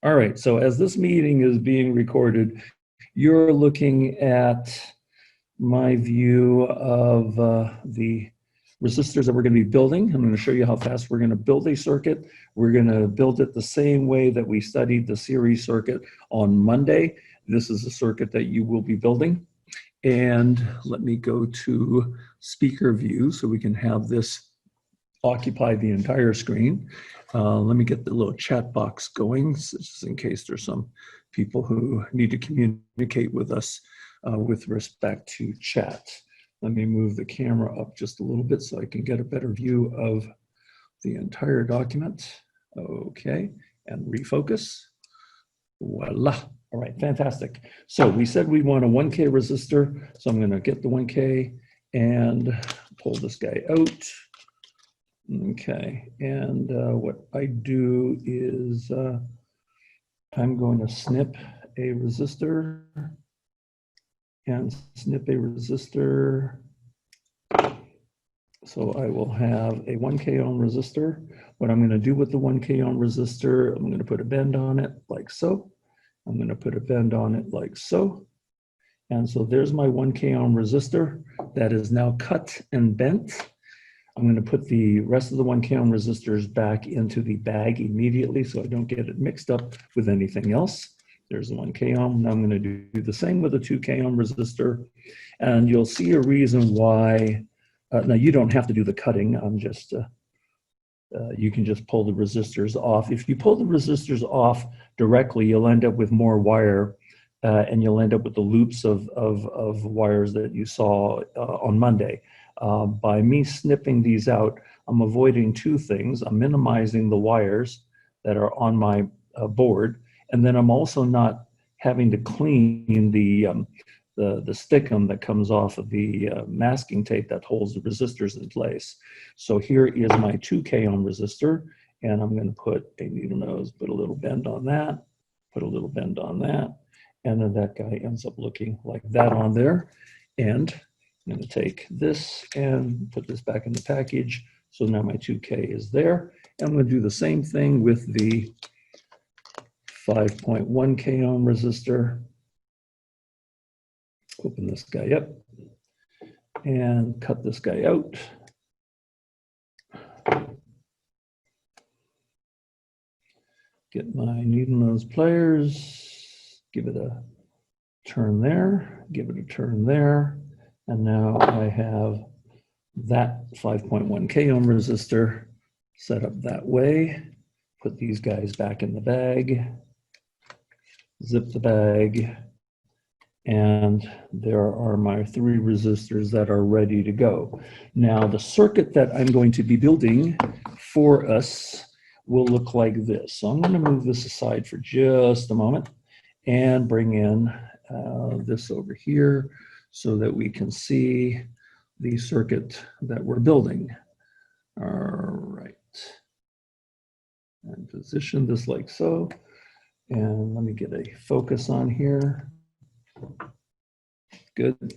All right, so as this meeting is being recorded, you're looking at my view of the resistors that we're going to be building. I'm going to show you how fast we're going to build a circuit. We're going to build it the same way that we studied the series circuit on Monday. This is a circuit that you will be building. And let me go to speaker view so we can have this occupy the entire screen. Let me get the little chat box going, just in case there's some people who need to communicate with us with respect to chat. Let me move the camera up just a little bit so I can get a better view of the entire document. Okay, and refocus. Voila. All right, fantastic. So we said we want a 1K resistor, so I'm going to get the 1K and pull this guy out. Okay, and what I do is I'm going to snip a resistor and snip a resistor. So I will have a 1K ohm resistor. What I'm going to do with the 1K ohm resistor, I'm going to put a bend on it like so. I'm going to put a bend on it like so. And so there's my 1K ohm resistor that is now cut and bent. I'm going to put the rest of the 1K ohm resistors back into the bag immediately so I don't get it mixed up with anything else. There's the 1K ohm. Now I'm going to do the same with the 2K ohm resistor. And you'll see a reason why. Now you don't have to do the cutting. I'm just, you can just pull the resistors off. If you pull the resistors off directly, you'll end up with more wire and you'll end up with the loops of wires that you saw on Monday. By me snipping these out, I'm avoiding two things. I'm minimizing the wires that are on my board, and then I'm also not having to clean the stickum that comes off of the masking tape that holds the resistors in place. So here is my 2K ohm resistor, and I'm going to put a needle nose, put a little bend on that, put a little bend on that, and then that guy ends up looking like that on there. And I'm going to take this and put this back in the package. So now my 2K is there. And I'm going to do the same thing with the 5.1K ohm resistor. Open this guy up and cut this guy out. Get my needle nose pliers, give it a turn there, give it a turn there. And now I have that 5.1K ohm resistor set up that way. Put these guys back in the bag, zip the bag, and there are my 3 resistors that are ready to go. Now the circuit that I'm going to be building for us will look like this. So I'm going to move this aside for just a moment and bring in this over here so that we can see the circuit that we're building. All right. And position this like so. And let me get a focus on here. Good.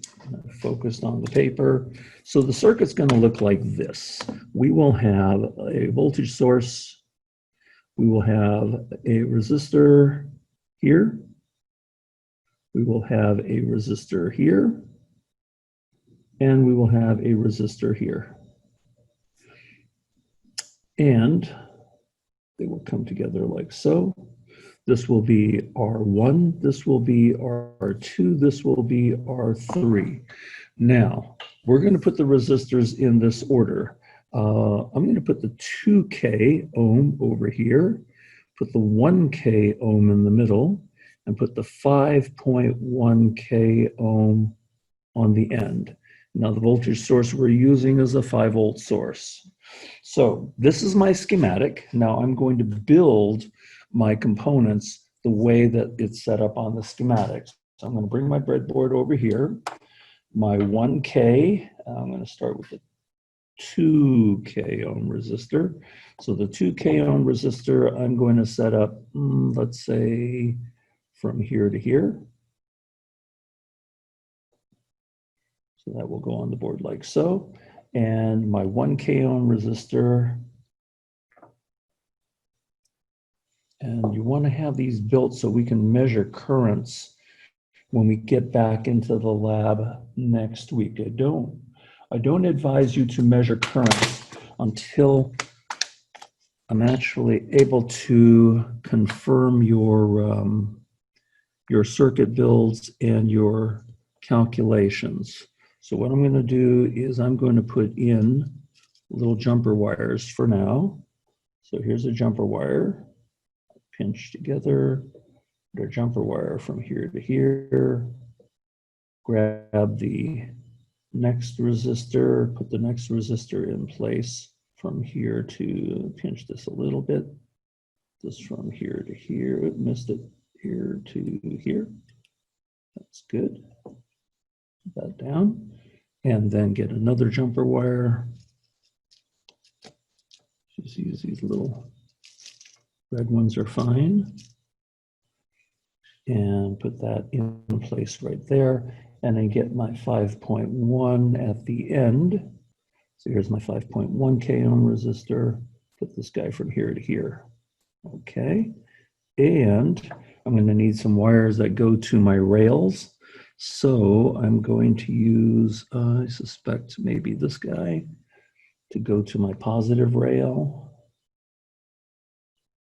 Focused on the paper. So the circuit's going to look like this. We will have a voltage source. We will have a resistor here. We will have a resistor here. And we will have a resistor here. And they will come together like so. This will be R1, this will be R2, this will be R3. Now, we're going to put the resistors in this order. I'm going to put the 2K ohm over here, put the 1K ohm in the middle, and put the 5.1K ohm on the end. Now, the voltage source we're using is a 5-volt source. So this is my schematic. Now I'm going to build my components the way that it's set up on the schematics. So I'm going to bring my breadboard over here. My 1K, I'm going to start with the 2K ohm resistor. So the 2K ohm resistor, I'm going to set up, let's say, from here to here. So that will go on the board like so. And my 1K ohm resistor And you want to have these built so we can measure currents when we get back into the lab next week. I don't advise you to measure currents until I'm actually able to confirm your circuit builds and your calculations. So what I'm going to do is I'm going to put in little jumper wires for now. So here's a jumper wire, pinch together, put a jumper wire from here to here, grab the next resistor, put the next resistor in place from here to pinch this a little bit. This from here to here, it missed it, here to here. That's good. Put that down. And then get another jumper wire. Just use these little red ones are fine. And put that in place right there. And then get my 5.1 at the end. So here's my 5.1 K ohm resistor. Put this guy from here to here. Okay. And I'm going to need some wires that go to my rails. So I'm going to use, I suspect maybe this guy to go to my positive rail.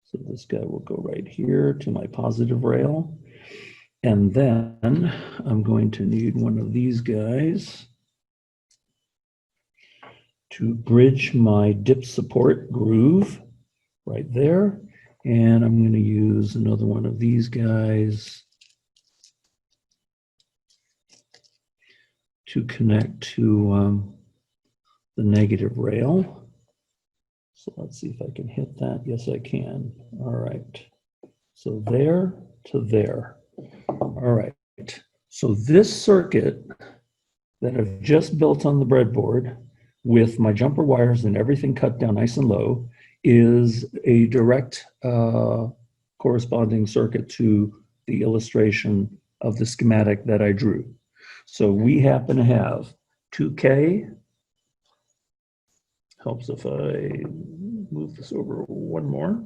So this guy will go right here to my positive rail. And then I'm going to need one of these guys to bridge my dip support groove right there. And I'm going to use another one of these guys to connect to the negative rail. So let's see if I can hit that. Yes, I can. All right. So there to there. All right. So this circuit that I've just built on the breadboard with my jumper wires and everything cut down nice and low is a direct corresponding circuit to the illustration of the schematic that I drew. So we happen to have 2K. Helps if I move this over one more.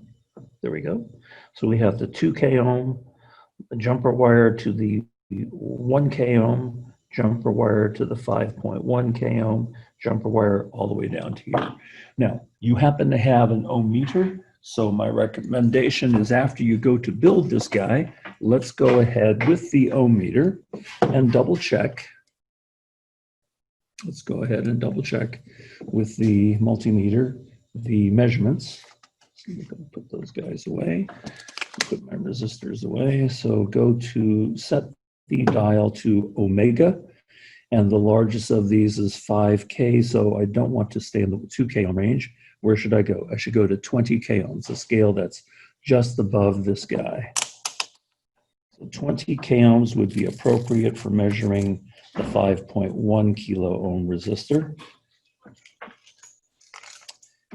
There we go. So we have the 2K ohm jumper wire to the 1K ohm jumper wire to the 5.1 K ohm jumper wire all the way down to here. Now, you happen to have an ohmmeter, so my recommendation is after you go to build this guy, let's go ahead with the ohmmeter and double check. Let's go ahead and double check with the multimeter the measurements. So I'm going to put those guys away, put my resistors away. So go to set the dial to omega, and the largest of these is 5K, so I don't want to stay in the 2K ohm range. Where should I go? I should go to 20K ohms, a scale that's just above this guy. So 20K ohms would be appropriate for measuring the 5.1 kilo ohm resistor.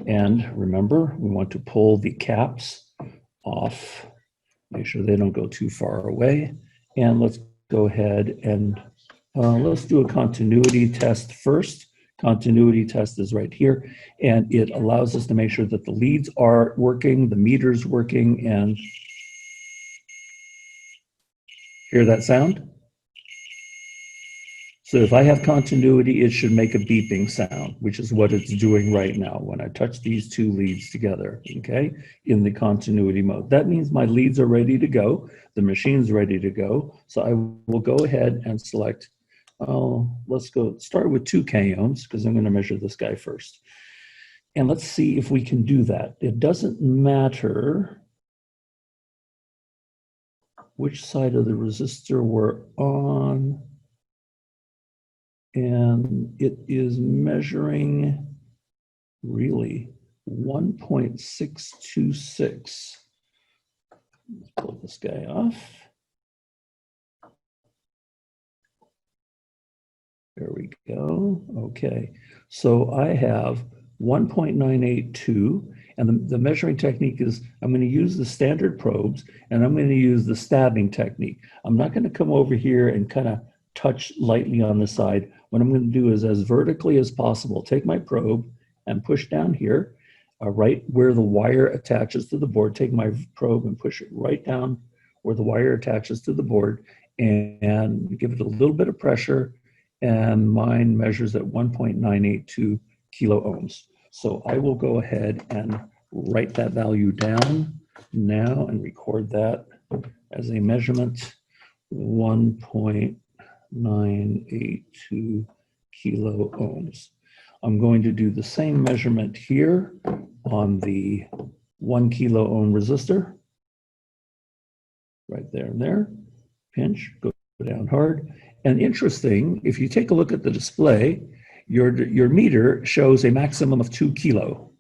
And remember, we want to pull the caps off, make sure they don't go too far away. And let's go ahead and let's do a continuity test first. Continuity test is right here, and it allows us to make sure that the leads are working, the meter's working, and hear that sound? So if I have continuity, it should make a beeping sound, which is what it's doing right now when I touch these two leads together, okay, in the continuity mode. That means my leads are ready to go, the machine's ready to go. So I will go ahead and select, let's go start with 2K ohms because I'm going to measure this guy first. And let's see if we can do that. It doesn't matter which side of the resistor we're on. And it is measuring really 1.626. Let's pull this guy off. There we go. Okay, so I have 1.982, and the measuring technique is I'm going to use the standard probes, and I'm going to use the stabbing technique. I'm not going to come over here and kind of touch lightly on the side. What I'm going to do is as vertically as possible, take my probe and push down here. right where the wire attaches to the board. Take my probe and push it right down where the wire attaches to the board and give it a little bit of pressure, and mine measures at 1.982 kilo ohms. So I will go ahead and write that value down now and record that as a measurement, 1.982 kilo ohms. I'm going to do the same measurement here on the 1 kilo ohm resistor. Right there and there. Pinch, go down hard. And interesting, if you take a look at the display, your meter shows a maximum of 2 kilo.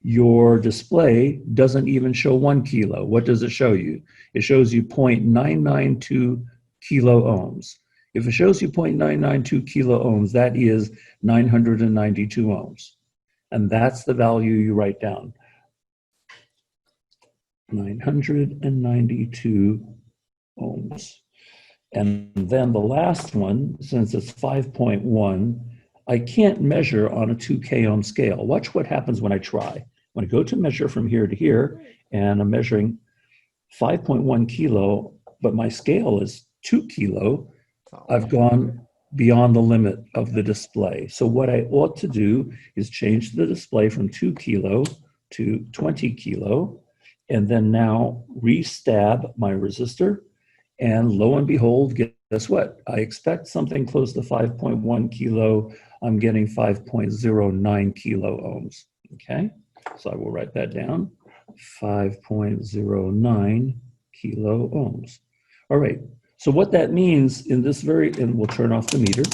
Your display doesn't even show 1 kilo. What does it show you? It shows you 0.992 kilo ohms. If it shows you 0.992 kilo ohms, that is 992 ohms. And that's the value you write down. 992 ohms. And then the last one, since it's 5.1, I can't measure on a 2K ohm scale. Watch what happens when I try. When I go to measure from here to here, and I'm measuring 5.1 kilo, but my scale is 2 kilo, I've gone beyond the limit of the display. So what I ought to do is change the display from 2 kilo to 20 kilo, and then now restab my resistor, and lo and behold, guess what? I expect something close to 5.1 kilo. I'm getting 5.09 kilo ohms, okay? So I will write that down, 5.09 kilo ohms. All right, so what that means in this and we'll turn off the meter,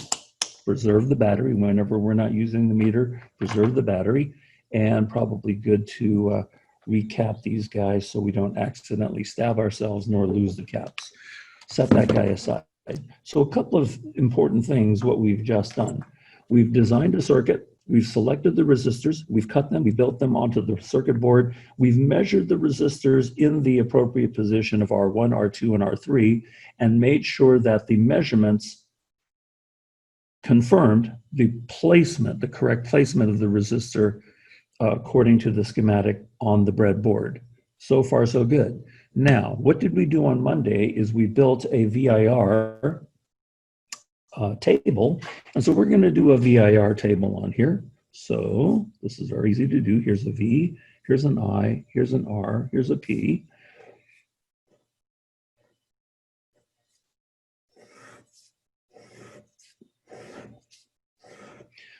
preserve the battery whenever we're not using the meter, preserve the battery, and probably good to recap these guys so we don't accidentally stab ourselves nor lose the caps. Set that guy aside. So a couple of important things, what we've just done. We've designed a circuit, we've selected the resistors, we've cut them, we built them onto the circuit board, we've measured the resistors in the appropriate position of R1, R2, and R3, and made sure that the measurements confirmed the placement, the correct placement of the resistor according to the schematic on the breadboard. So far, so good. Now, what did we do on Monday is we built a VIR table. And so we're going to do a VIR table on here. So this is very easy to do. Here's a V, here's an I, here's an R, here's a P.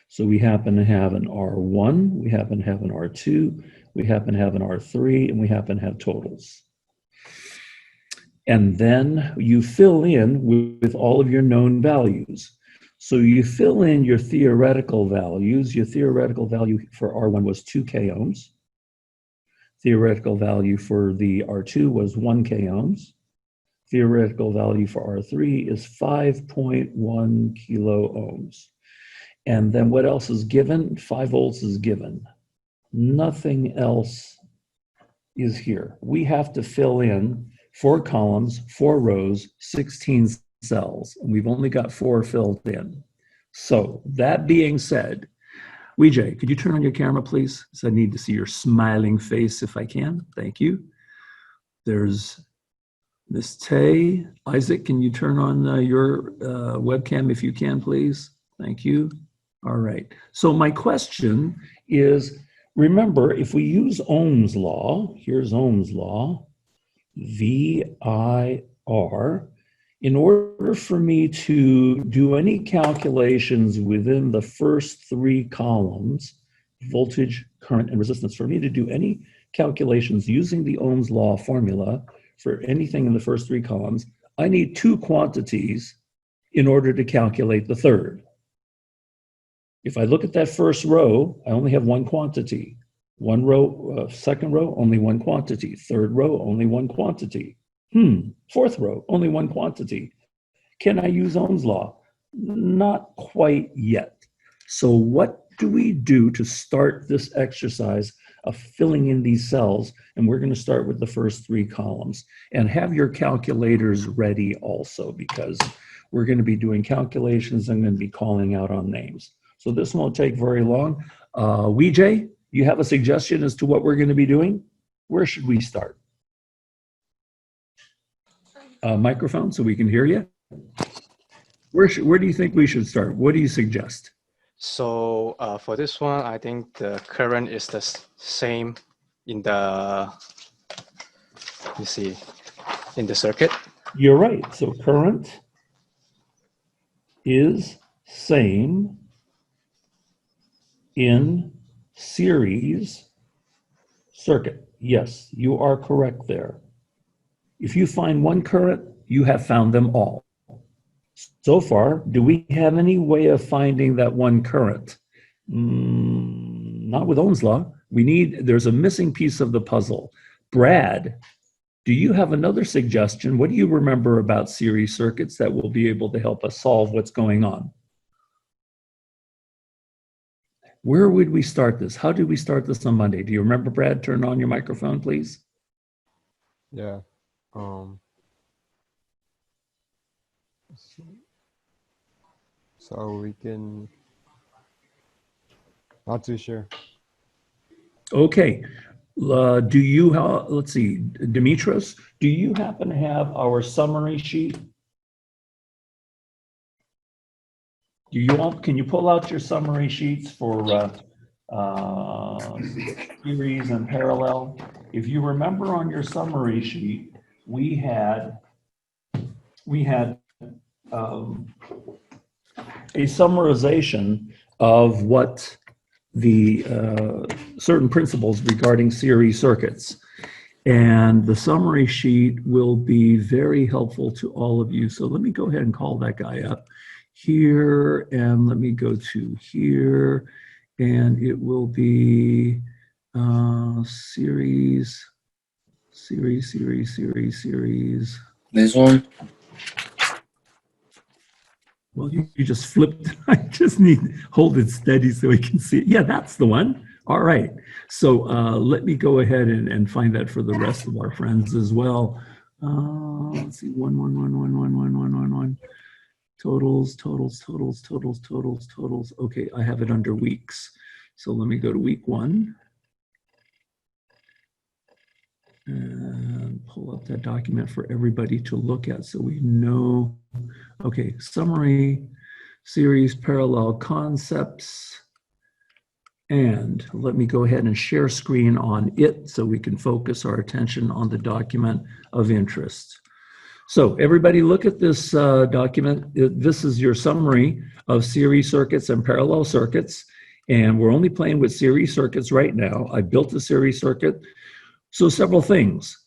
So we happen to have an R1, we happen to have an R2, we happen to have an R3, and we happen to have totals. And then you fill in with all of your known values. So you fill in your theoretical values. Your theoretical value for R1 was 2K ohms. Theoretical value for the R2 was 1K ohms. Theoretical value for R3 is 5.1 kilo ohms. And then what else is given? 5 volts is given. Nothing else is here. We have to fill in 4 columns, 4 rows, 16 cells, and we've only got 4 filled in. So that being said, Vijay, could you turn on your camera, please? So I need to see your smiling face if I can. Thank you. There's Miss Tay. Isaac, can you turn on your webcam if you can, please? Thank you. All right. So my question is, remember, if we use Ohm's law, here's Ohm's law, VIR, in order for me to do any calculations within the first 3 columns, voltage, current, and resistance, for me to do any calculations using the Ohm's law formula for anything in the first 3 columns, I need 2 quantities in order to calculate the third. If I look at that first row, I only have 1 quantity. 1 row, second row, only 1 quantity. Third row, only 1 quantity. Fourth row, only 1 quantity. Can I use Ohm's law? Not quite yet. So what do we do to start this exercise of filling in these cells? And we're going to start with the first 3 columns. And have your calculators ready also, because we're going to be doing calculations. I'm going to be calling out on names. So this won't take very long. Vijay, You have a suggestion as to what we're going to be doing? Where should we start? Microphone so we can hear you. Where do you think we should start? What do you suggest? So for this one, I think the current is the same in the, you see, in the circuit. You're right. So current is same in series circuit. Yes, you are correct there. If you find one current, you have found them all. So far, do we have any way of finding that one current? Not with Ohm's law. There's a missing piece of the puzzle. Brad, do you have another suggestion? What do you remember about series circuits that will be able to help us solve what's going on? Where would we start this? How did we start this on Monday? Do you remember, Brad? Turn on your microphone, please. Yeah. So we can, not too sure. Okay. Do you, let's see, Demetris, do you happen to have our summary sheet? Can you pull out your summary sheets for series and parallel? If you remember on your summary sheet, we had a summarization of what the certain principles regarding series circuits. And the summary sheet will be very helpful to all of you. So let me go ahead and call that guy up here, and let me go to here, and it will be series. This one? Well, you just flipped. I just need hold it steady so we can see it. Yeah, that's the one. All right. So let me go ahead and find that for the rest of our friends as well. Let's see. 1. Totals. Okay, I have it under weeks. So let me go to week 1. And pull up that document for everybody to look at so we know. Okay, summary, series, parallel concepts. And let me go ahead and share screen on it so we can focus our attention on the document of interest. So everybody look at this document. This is your summary of series circuits and parallel circuits. And we're only playing with series circuits right now. I built a series circuit. So several things.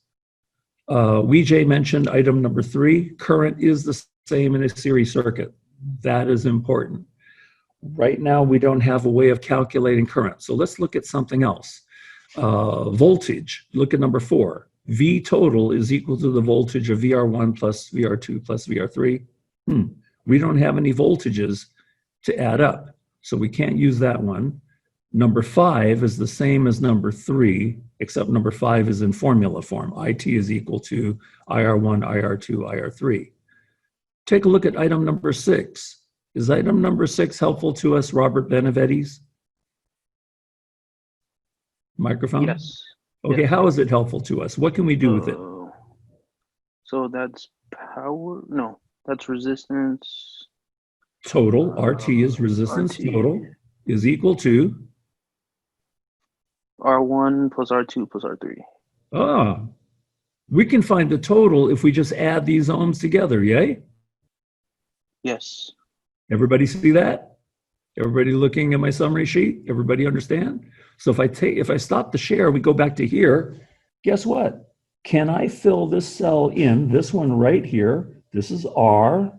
Weejay mentioned item number 3, current is the same in a series circuit. That is important. Right now, we don't have a way of calculating current. So let's look at something else. Voltage, look at number 4. V total is equal to the voltage of VR1 plus VR2 plus VR3. We don't have any voltages to add up, so we can't use that one. Number 5 is the same as number 3, except number 5 is in formula form. IT is equal to IR1, IR2, IR3. Take a look at item number 6. Is item number 6 helpful to us, Robert Benavides? Microphone? Yes. Okay, yes. how is it helpful to us? What can we do with it? So that's power, no, that's resistance. Total, RT is resistance RT. total, is equal to? R1 plus R2 plus R3. We can find the total if we just add these ohms together, yay? Yes. Everybody see that? Everybody looking at my summary sheet? Everybody understand? So if I stop the share, we go back to here, guess what? Can I fill this cell in, this one right here, this is R,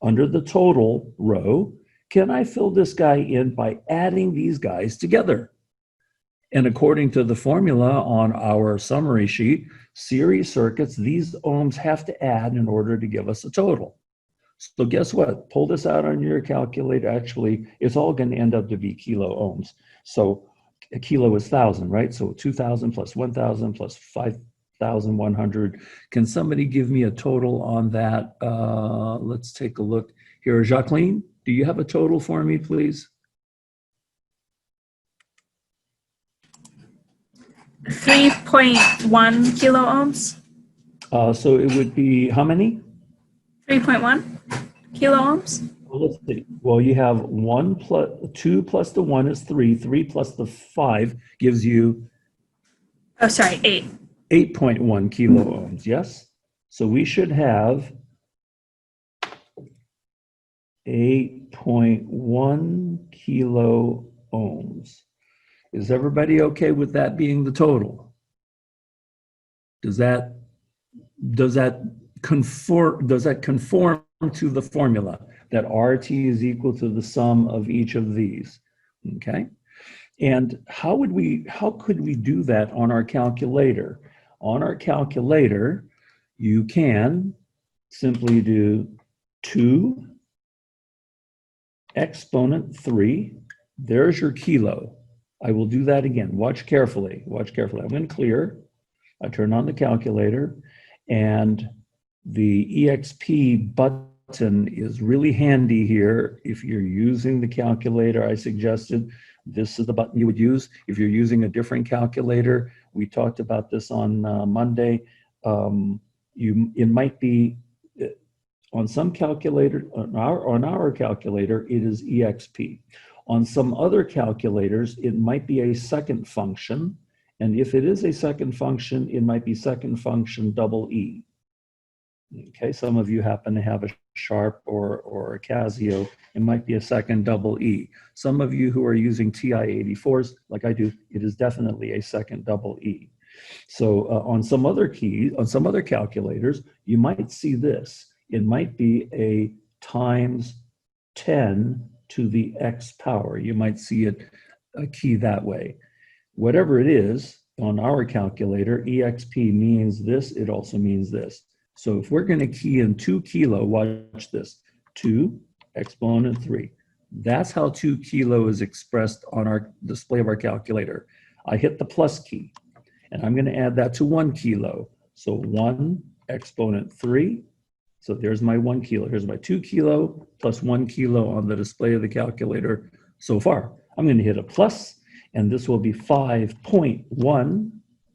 under the total row, can I fill this guy in by adding these guys together? And according to the formula on our summary sheet, series circuits, these ohms have to add in order to give us a total. So guess what? Pull this out on your calculator. Actually, it's all going to end up to be kilo ohms. So a kilo is 1,000, right? So 2,000 plus 1,000 plus 5,100. Can somebody give me a total on that? Let's take a look here. Jacqueline, do you have a total for me, please? 3.1 kilo ohms. So it would be how many? 3.1 kilo ohms. Well, let's see. Well, you have 2 plus the 1 is 3. 3 plus the 5 gives you Oh, sorry, 8. 8.1 kilo ohms, yes? So we should have 8.1 kilo ohms. Is everybody okay with that being the total? Does that conform to the formula that RT is equal to the sum of each of these? Okay. And how could we do that on our calculator? On our calculator, you can simply do 2 exponent 3. There's your kilo. I will do that again. Watch carefully. Watch carefully. I'm going to clear. I turn on the calculator, and the EXP button is really handy here. If you're using the calculator I suggested, this is the button you would use. If you're using a different calculator, we talked about this on Monday. It might be on some calculator, on our calculator, it is EXP. On some other calculators, it might be a second function. And if it is a second function, it might be second function double E. Okay, some of you happen to have a Sharp or a Casio, it might be a second double E. Some of you who are using TI-84s, like I do, it is definitely a second double E. So on some other calculators, you might see this. It might be a times 10 to the X power. You might see it a key that way. Whatever it is, on our calculator, EXP means this, it also means this. So if we're going to key in 2 kilo, watch this, 2 exponent 3. That's how 2 kilo is expressed on our display of our calculator. I hit the plus key, and I'm going to add that to 1 kilo. So 1 exponent 3. So there's my 1 kilo. Here's my 2 kilo plus 1 kilo on the display of the calculator so far. I'm going to hit a plus, and this will be 5.1.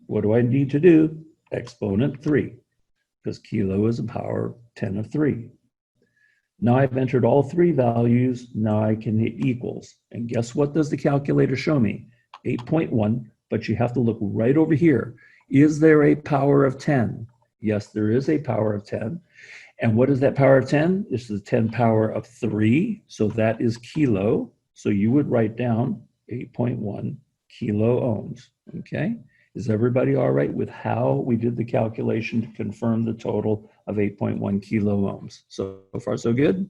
What do I need to do? Exponent 3, because kilo is a power 10 of 3. Now I've entered all 3 values. Now I can hit equals. And guess what does the calculator show me? 8.1, but you have to look right over here. Is there a power of 10? Yes, there is a power of 10. And what is that power of 10? It's the 10 power of 3. So that is kilo. So you would write down 8.1 kilo ohms. Okay? Is everybody all right with how we did the calculation to confirm the total of 8.1 kilo ohms? So far, so good?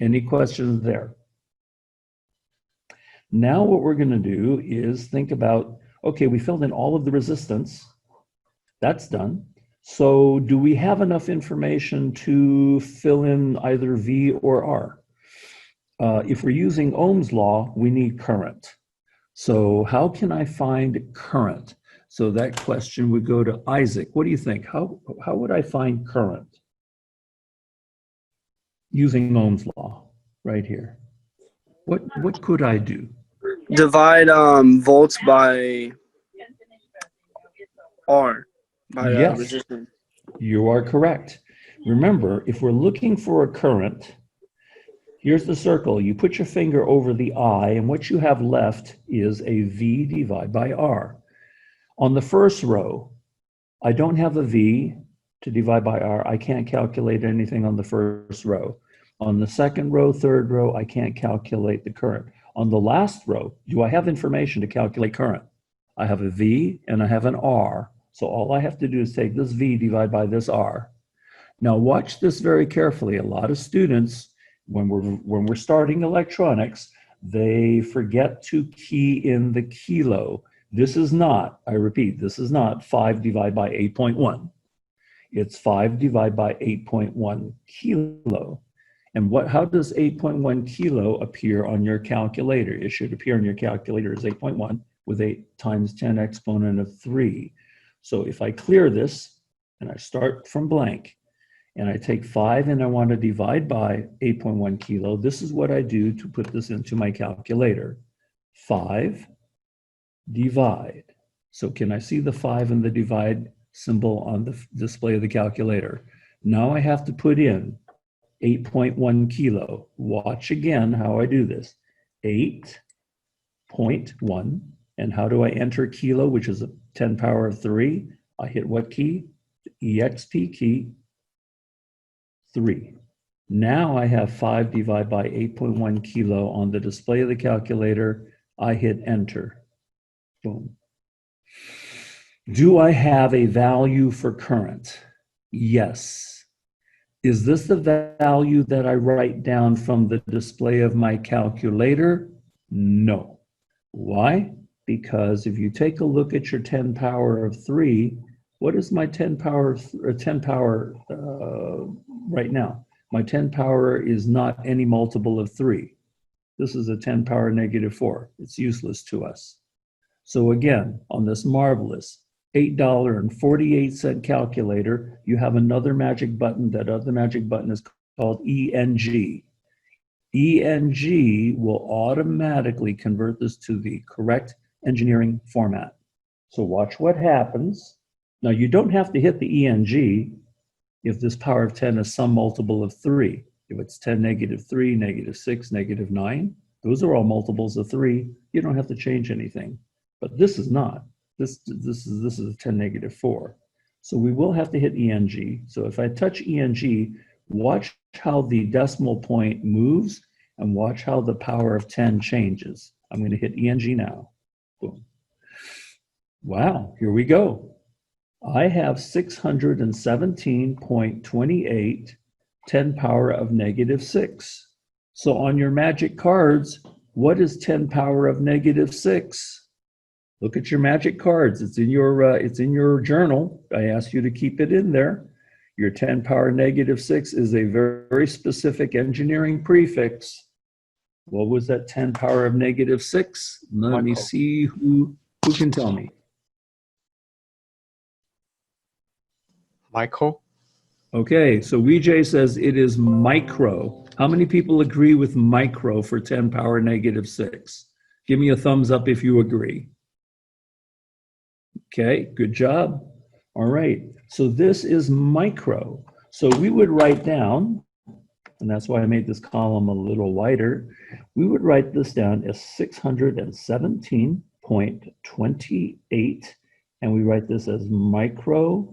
Any questions there? Now what we're going to do is think about, okay, we filled in all of the resistance. That's done. So do we have enough information to fill in either V or R? If we're using Ohm's law, we need current. So how can I find current? So that question would go to Isaac. What do you think? How would I find current? Using Ohm's law right here. What could I do? Divide volts by R. Yes, Resistance. you are correct. Remember, if we're looking for a current, here's the circle. You put your finger over the I, and what you have left is a V divided by R. On the first row, I don't have a V to divide by R. I can't calculate anything on the first row. On the second row, third row, I can't calculate the current. On the last row, do I have information to calculate current? I have a V and I have an R. So all I have to do is take this V divided by this R. Now watch this very carefully. A lot of students, when we're starting electronics, they forget to key in the kilo. This is not, I repeat, this is not 5 divided by 8.1. It's 5 divided by 8.1 kilo. And how does 8.1 kilo appear on your calculator? It should appear on your calculator as 8.1 with 8 times 10 exponent of 3. So if I clear this and I start from blank and I take 5 and I want to divide by 8.1 kilo, this is what I do to put this into my calculator. 5 divide. So can I see the 5 and the divide symbol on the display of the calculator? Now I have to put in 8.1 kilo. Watch again how I do this. 8.1. And how do I enter kilo, which is a 10 power of 3? I hit what key? The EXP key, 3. Now I have 5 divided by 8.1 kilo on the display of the calculator. I hit enter. Boom. Do I have a value for current? Yes. Is this the value that I write down from the display of my calculator? No. Why? Because if you take a look at your 10 power of 3, what is my 10 power right now? My 10 power is not any multiple of 3. This is a 10 power negative 4. It's useless to us. So again, on this marvelous $8.48 calculator, you have another magic button. That other magic button is called ENG. ENG will automatically convert this to the correct engineering format. So watch what happens. Now you don't have to hit the ENG if this power of 10 is some multiple of 3. If it's 10 negative 3, negative 6, negative 9, those are all multiples of 3. You don't have to change anything. But this is not. This is a 10 negative 4. So we will have to hit ENG. So if I touch ENG, watch how the decimal point moves and watch how the power of 10 changes. I'm going to hit ENG now. Boom. Wow, here we go. I have 617.28 10 power of negative 6. So on your magic cards, what is 10 power of negative 6? Look at your magic cards. It's in your journal. I asked you to keep it in there. Your 10 power negative 6 is a very, very specific engineering prefix. What was that 10 power of negative 6? Let me see who can tell me. Michael? Okay, so VJ says it is micro. How many people agree with micro for 10 power negative 6? Give me a thumbs up if you agree. Okay, good job. All right, so this is micro. So we would write down, and that's why I made this column a little wider, we would write this down as 617.28, and we write this as micro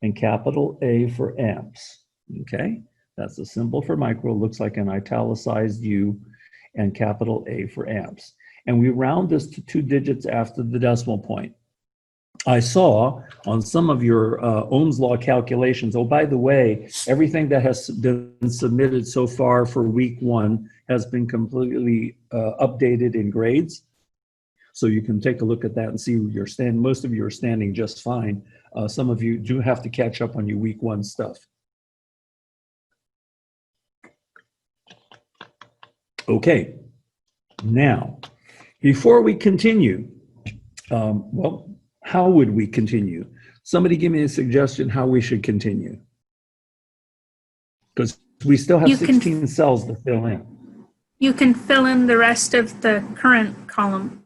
and capital A for amps, okay? That's the symbol for micro, looks like an italicized U, and capital A for amps. And we round this to 2 digits after the decimal point. I saw on some of your Ohm's law calculations, oh, by the way, everything that has been submitted so far for week 1 has been completely updated in grades. So you can take a look at that and see your most of you are standing just fine. Some of you do have to catch up on your week 1 stuff. Okay, now, before we continue, well, how would we continue? Somebody give me a suggestion how we should continue. Because we still have 16 cells to fill in. You can fill in the rest of the current column.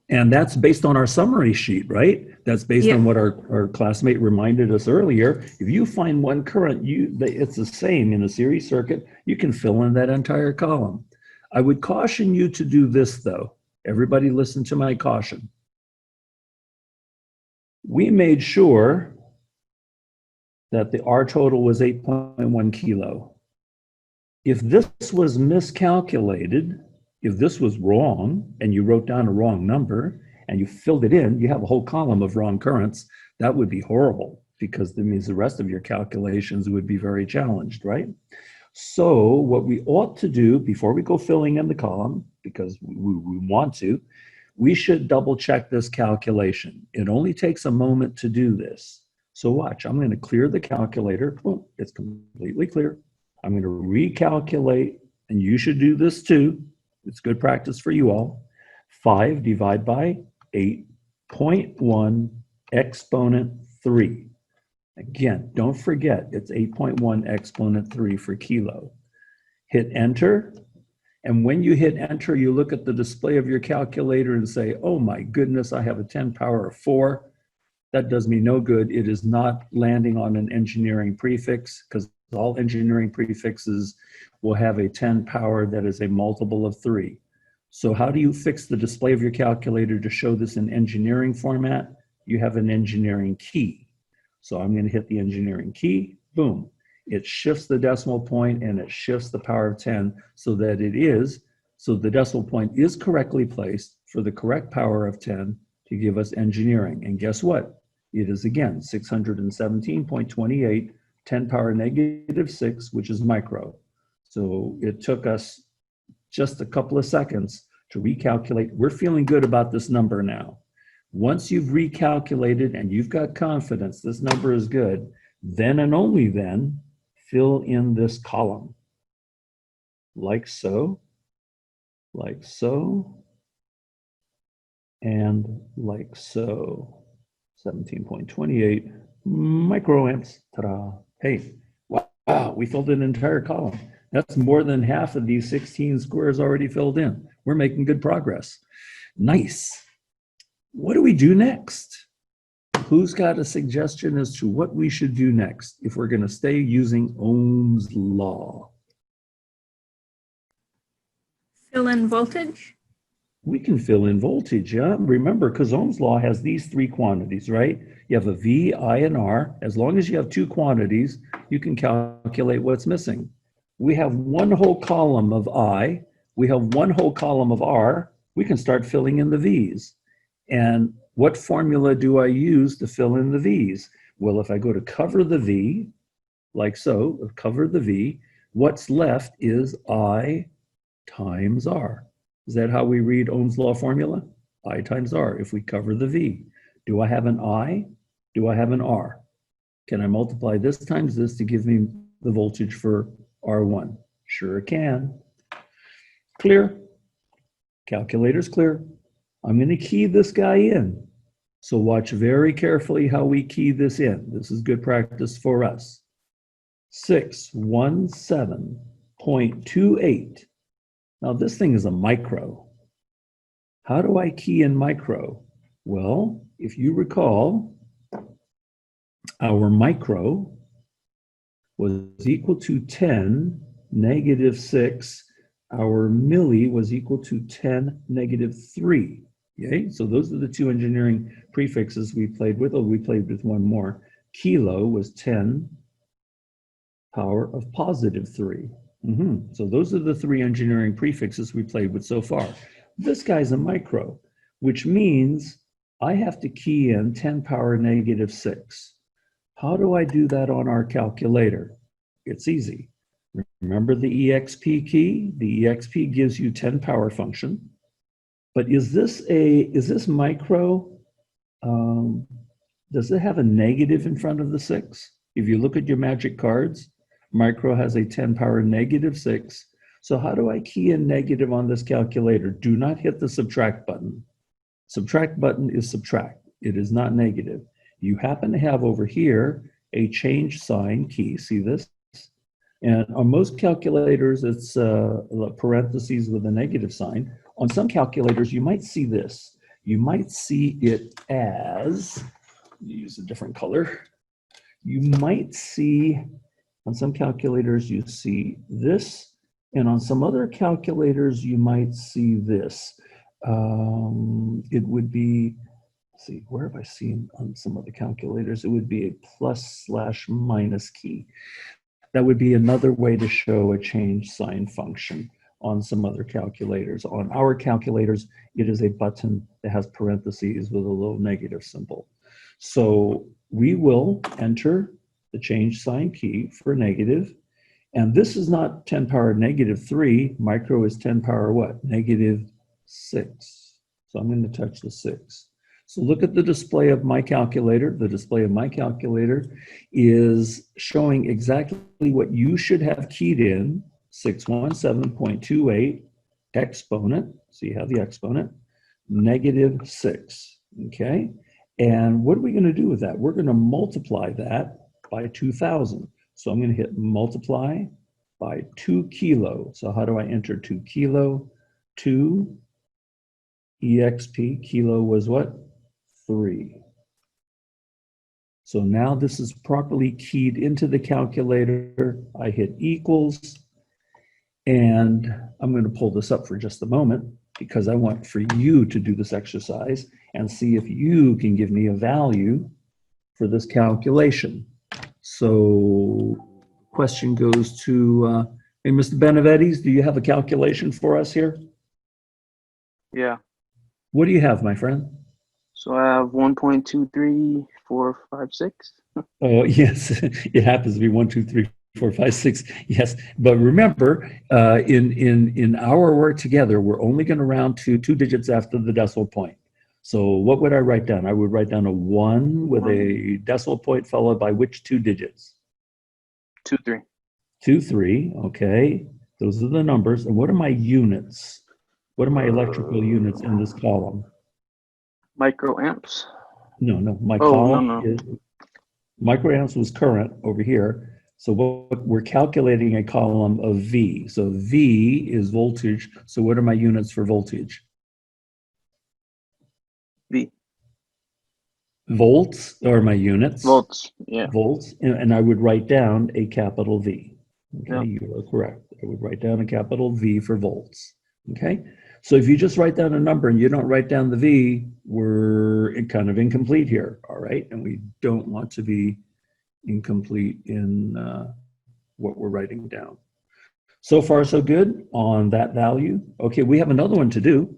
And that's based on our summary sheet, right? That's based on what our classmate reminded us earlier. If you find one current, it's the same in a series circuit, you can fill in that entire column. I would caution you to do this though. Everybody listen to my caution. We made sure that the R total was 8.1 kilo. If this was miscalculated, if this was wrong and you wrote down a wrong number and you filled it in, you have a whole column of wrong currents, that would be horrible because that means the rest of your calculations would be very challenged, right? So what we ought to do before we go filling in the column, because we want to, we should double check this calculation. It only takes a moment to do this. So watch, I'm going to clear the calculator. Boom, it's completely clear. I'm going to recalculate, and you should do this too. It's good practice for you all. 5 divided by 8.1 exponent 3. Again, don't forget, it's 8.1 exponent 3 for kilo. Hit enter, And when you hit enter, you look at the display of your calculator and say, oh my goodness, I have a 10 power of 4. That does me no good. It is not landing on an engineering prefix, because all engineering prefixes will have a 10 power that is a multiple of 3. So how do you fix the display of your calculator to show this in engineering format? You have an engineering key. So I'm going to hit the engineering key, boom. It shifts the decimal point and it shifts the power of 10 so that so the decimal point is correctly placed for the correct power of 10 to give us engineering. And guess what? It is again 617.28, 10 power negative 6, which is micro. So it took us just a couple of seconds to recalculate. We're feeling good about this number now. Once you've recalculated and you've got confidence this number is good, then and only then, fill in this column. Like so, and like so. 17.28 microamps. Ta-da. Hey, wow, we filled an entire column. That's more than half of these 16 squares already filled in. We're making good progress. Nice. What do we do next? Who's got a suggestion as to what we should do next if we're going to stay using Ohm's law? Fill in voltage. We can fill in voltage, yeah? Remember, because Ohm's law has these 3 quantities, right? You have a V, I, and R. As long as you have 2 quantities, you can calculate what's missing. We have one whole column of I. We have one whole column of R. We can start filling in the V's. And what formula do I use to fill in the V's? Well, if I go to cover the V, like so, cover the V, what's left is I times R. Is that how we read Ohm's law formula? I times R, if we cover the V. Do I have an I? Do I have an R? Can I multiply this times this to give me the voltage for R1? Sure can. Clear? Calculator's clear. I'm going to key this guy in. So watch very carefully how we key this in. This is good practice for us. 617.28. Now this thing is a micro. How do I key in micro? Well, if you recall, our micro was equal to 10 negative 6. Our milli was equal to 10 negative 3. Okay, so those are the 2 engineering prefixes we played with. Oh, we played with one more. Kilo was 10 power of positive 3. So those are the 3 engineering prefixes we played with so far. This guy's a micro, which means I have to key in 10 power negative 6. How do I do that on our calculator? It's easy. Remember the EXP key? The EXP gives you 10 power function. But is this micro, does it have a negative in front of the 6? If you look at your magic cards, micro has a 10 power negative 6. So how do I key in negative on this calculator? Do not hit the subtract button. Subtract button is subtract. It is not negative. You happen to have over here a change sign key. See this? And on most calculators, it's parentheses with a negative sign. On some calculators, you might see this. You might see it as, use a different color. You might see, on some calculators, you see this, and on some other calculators, you might see this. It would be, let's see, where have I seen on some of the calculators? It would be a +/- key. That would be another way to show a change sign function on some other calculators. On our calculators, it is a button that has parentheses with a little negative symbol. So we will enter the change sign key for negative. And this is not 10 power negative 3. Micro is 10 power what? Negative 6. So I'm going to touch the 6. So look at the display of my calculator. The display of my calculator is showing exactly what you should have keyed in, 617.28 exponent. So you have the exponent, negative 6. Okay. And what are we going to do with that? We're going to multiply that by 2,000. So I'm going to hit multiply by 2 kilo. So how do I enter 2 kilo? 2 exp, kilo was what? 3. So now this is properly keyed into the calculator. I hit equals, and I'm going to pull this up for just a moment because I want for you to do this exercise and see if you can give me a value for this calculation. So question goes to, hey, Mr. Benavides, do you have a calculation for us here? Yeah. What do you have, my friend? So I have 1.23456. Oh, yes, it happens to be 1, 2, 3, 4, 5, 6. Yes, but remember, in our work together, we're only going to round to 2 digits after the decimal point. So what would I write down? I would write down a 1 with a decimal point followed by which 2 digits? 2, 3. 2, 3. Okay, those are the numbers. And what are my units? What are my electrical units in this column? Microamps. No, my Oh, column no. is microamps was current over here. So what we're calculating a column of V. So V is voltage. So what are my units for voltage? V. Volts are my units. Volts. Yeah. Volts, and I would write down a capital V. Okay, Yeah. you are correct. I would write down a capital V for volts. Okay, so if you just write down a number and you don't write down the V, we're kind of incomplete here, all right? And we don't want to be incomplete in what we're writing down. So far, so good on that value. Okay, we have another one to do.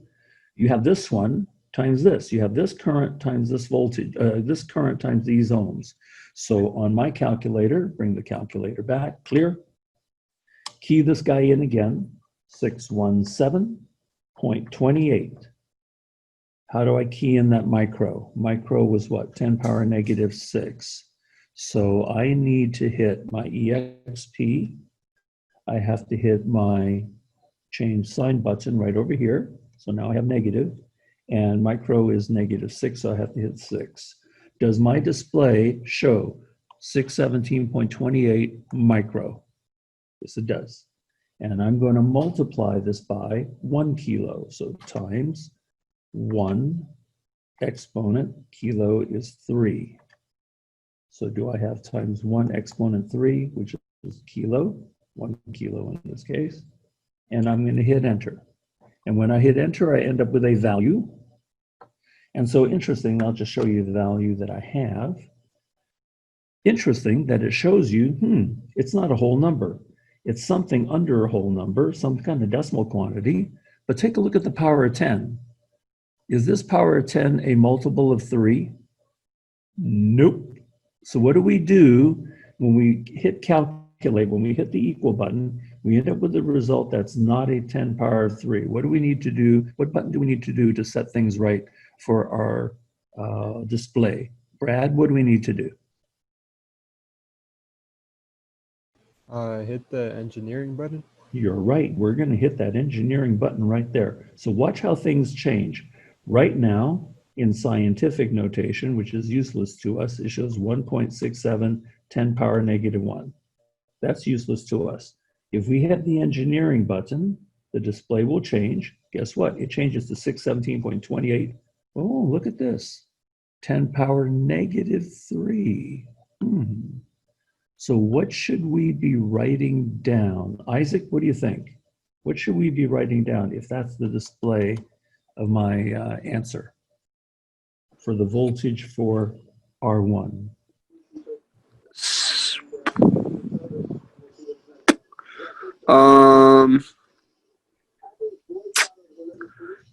You have this one times this. You have this current times this voltage, this current times these ohms. So on my calculator, bring the calculator back, clear. Key this guy in again, 617.28. How do I key in that micro? Micro was what, 10 power negative 6. So I need to hit my EXP. I have to hit my change sign button right over here. So now I have negative, and micro is negative 6, so I have to hit 6. Does my display show 617.28 micro? Yes, it does. And I'm going to multiply this by 1 kilo. So times 1 exponent, kilo is 3. So do I have times 1 exponent 3, which is kilo, 1 kilo in this case. And I'm going to hit enter. And when I hit enter, I end up with a value. And so interesting, I'll just show you the value that I have. Interesting that it shows you, it's not a whole number. It's something under a whole number, some kind of decimal quantity. But take a look at the power of 10. Is this power of 10 a multiple of 3? Nope. So what do we do when we hit calculate, when we hit the equal button, we end up with a result that's not a 10 power of 3. What do we need to do? What button do we need to do to set things right for our display? Brad, what do we need to do? Hit the engineering button. You're right. We're going to hit that engineering button right there. So watch how things change. Right now, in scientific notation, which is useless to us, it shows 1.67, 10 power negative 1. That's useless to us. If we hit the engineering button, the display will change. Guess what? It changes to 617.28. Oh, look at this. 10 power negative 3. So what should we be writing down? Isaac, what do you think? What should we be writing down if that's the display of my answer for the voltage for R1?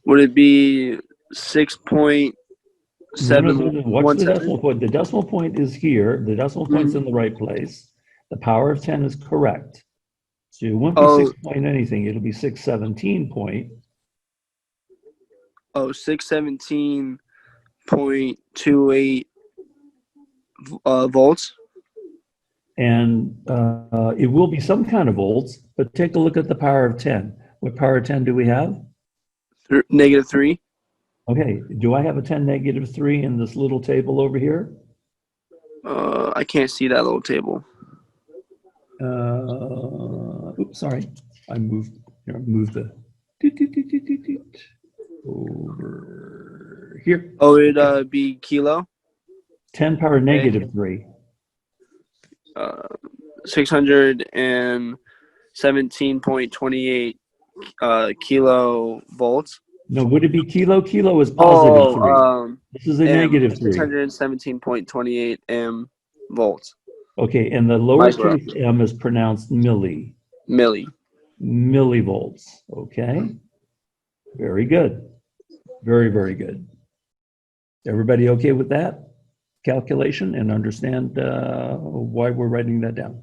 Would it be 6.717? What's the decimal point? The decimal point is here. The decimal point's in the right place. The power of 10 is correct. So it won't be 6 point anything. It'll be 617 point. 617.28 volts. And it will be some kind of volts, but take a look at the power of 10. What power of 10 do we have? Negative 3. Okay, do I have a 10 negative 3 in this little table over here? I can't see that little table. Oops, sorry. I moved, here, move the doot, doot, doot, doot, doot, doot, over here. Oh, it'd be kilo. 10 power negative 3. 617.28 kilovolts. No, would it be kilo? Kilo is positive 3. This is a negative 3. 617.28 volts. Okay, and the Micro. lowercase m is pronounced milli. Millivolts. Okay. Very good. Very, very good. Everybody okay with that calculation and understand why we're writing that down?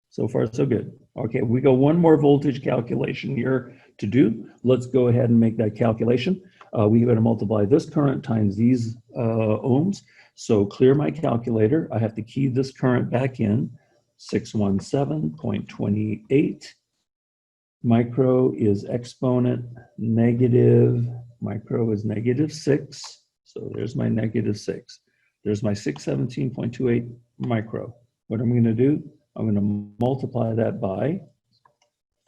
So far, so good. Okay, we got one more voltage calculation here to do. Let's go ahead and make that calculation. We're going to multiply this current times these ohms. So clear my calculator. I have to key this current back in. 617.28. Micro is exponent negative. Micro is negative 6. So there's my negative 6. There's my 617.28 micro. What I'm going to do, I'm going to multiply that by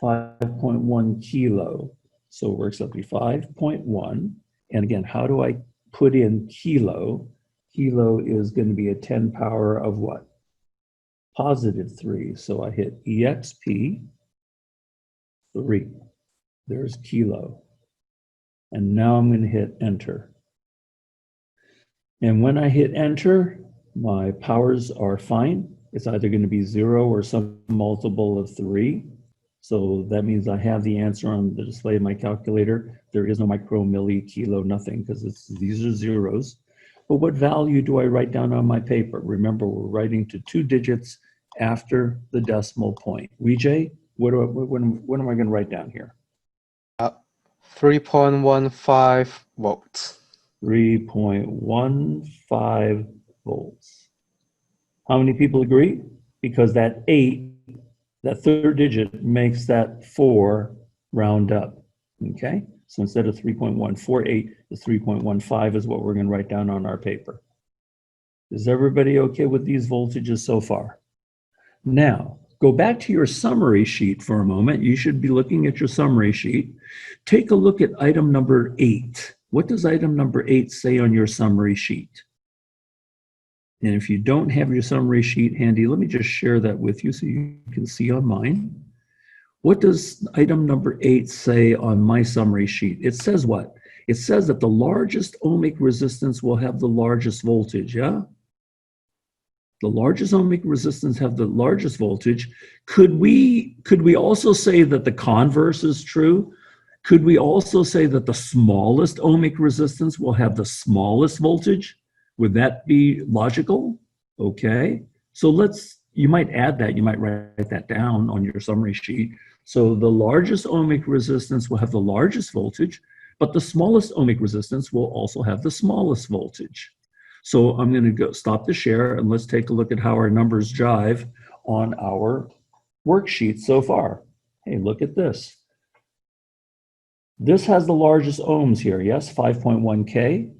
5.1 kilo. So it works out to be 5.1. And again, how do I put in kilo? Kilo is going to be a 10 power of what? Positive 3. So I hit EXP 3. There's kilo. And now I'm going to hit enter. And when I hit enter, my powers are fine. It's either going to be 0 or some multiple of 3. So that means I have the answer on the display of my calculator. There is no micro, milli, kilo, nothing, because these are zeros. But what value do I write down on my paper? Remember, we're writing to 2 digits after the decimal point. Vijay, what am I going to write down here? 3.15 volts. 3.15 volts. How many people agree? Because that 8, that third digit makes that 4 round up, okay? So instead of 3.148, the 3.15 is what we're going to write down on our paper. Is everybody okay with these voltages so far? Now, go back to your summary sheet for a moment. You should be looking at your summary sheet. Take a look at item number 8. What does item number 8 say on your summary sheet? And if you don't have your summary sheet handy, let me just share that with you so you can see on mine. What does item number 8 say on my summary sheet? It says what? It says that the largest ohmic resistance will have the largest voltage, yeah? The largest ohmic resistance have the largest voltage. Could we also say that the converse is true? Could we also say that the smallest ohmic resistance will have the smallest voltage? Would that be logical? Okay. So you might add that, you might write that down on your summary sheet. So the largest ohmic resistance will have the largest voltage, but the smallest ohmic resistance will also have the smallest voltage. So I'm going to go stop the share and let's take a look at how our numbers jive on our worksheet so far. Hey, look at this. This has the largest ohms here, yes, 5.1K.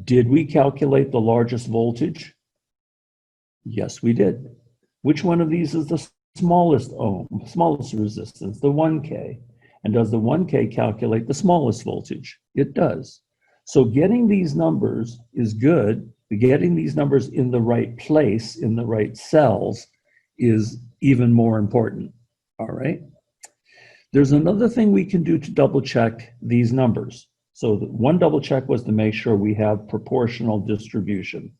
Did we calculate the largest voltage? Yes, we did. Which one of these is the smallest ohm, smallest resistance? The 1K. And does the 1K calculate the smallest voltage? It does. So getting these numbers is good, but getting these numbers in the right place, in the right cells, is even more important, all right? There's another thing we can do to double check these numbers. So one double check was to make sure we have proportional distribution.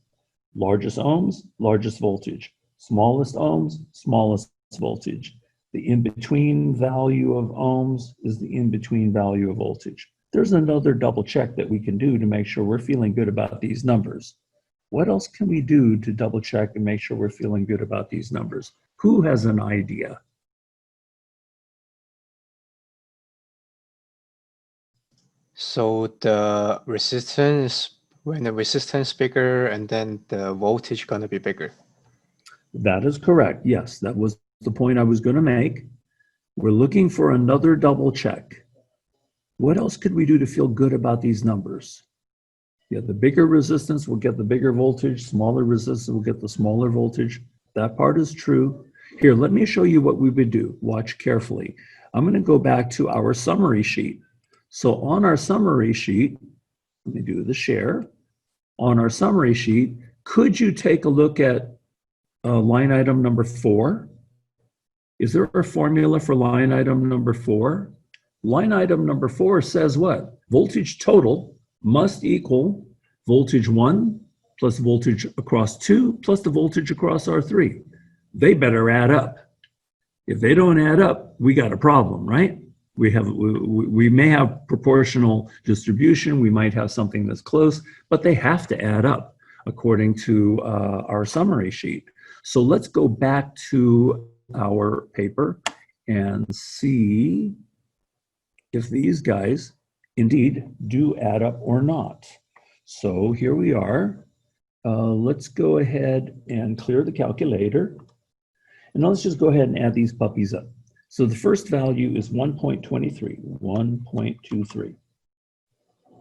Largest ohms, largest voltage. Smallest ohms, smallest voltage. The in-between value of ohms is the in-between value of voltage. There's another double check that we can do to make sure we're feeling good about these numbers. What else can we do to double check and make sure we're feeling good about these numbers? Who has an idea? So the resistance, when the resistance bigger, and then the voltage gonna be bigger. That is correct. Yes, that was the point I was going to make. We're looking for another double check. What else could we do to feel good about these numbers? Yeah, the bigger resistance will get the bigger voltage, smaller resistance will get the smaller voltage. That part is true. Here, let me show you what we would do. Watch carefully. I'm going to go back to our summary sheet. So on our summary sheet, let me do the share. On our summary sheet, could you take a look at line item number 4? Is there a formula for line item number 4? Line item number 4 says what? Voltage total must equal voltage 1 plus voltage across 2 plus the voltage across R3. They better add up. If they don't add up, we got a problem, right? We may have proportional distribution, we might have something that's close, but they have to add up according to our summary sheet. So let's go back to our paper and see if these guys indeed do add up or not. So here we are. Let's go ahead and clear the calculator. And let's just go ahead and add these puppies up. So the first value is 1.23, 1.23.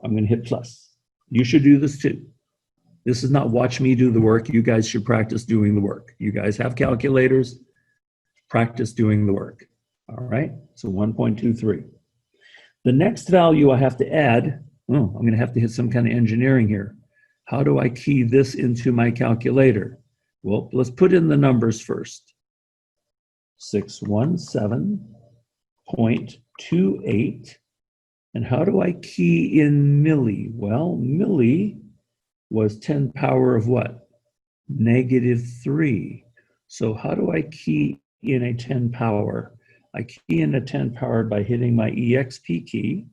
I'm going to hit plus. You should do this too. This is not watch me do the work. You guys should practice doing the work. You guys have calculators. Practice doing the work. All right, so 1.23. The next value I have to add, I'm going to have to hit some kind of engineering here. How do I key this into my calculator? Well, let's put in the numbers first. 617.28. And how do I key in milli? Well, milli was 10 power of what? -3. So how do I key in a 10 power? I key in a 10 power by hitting my EXP key.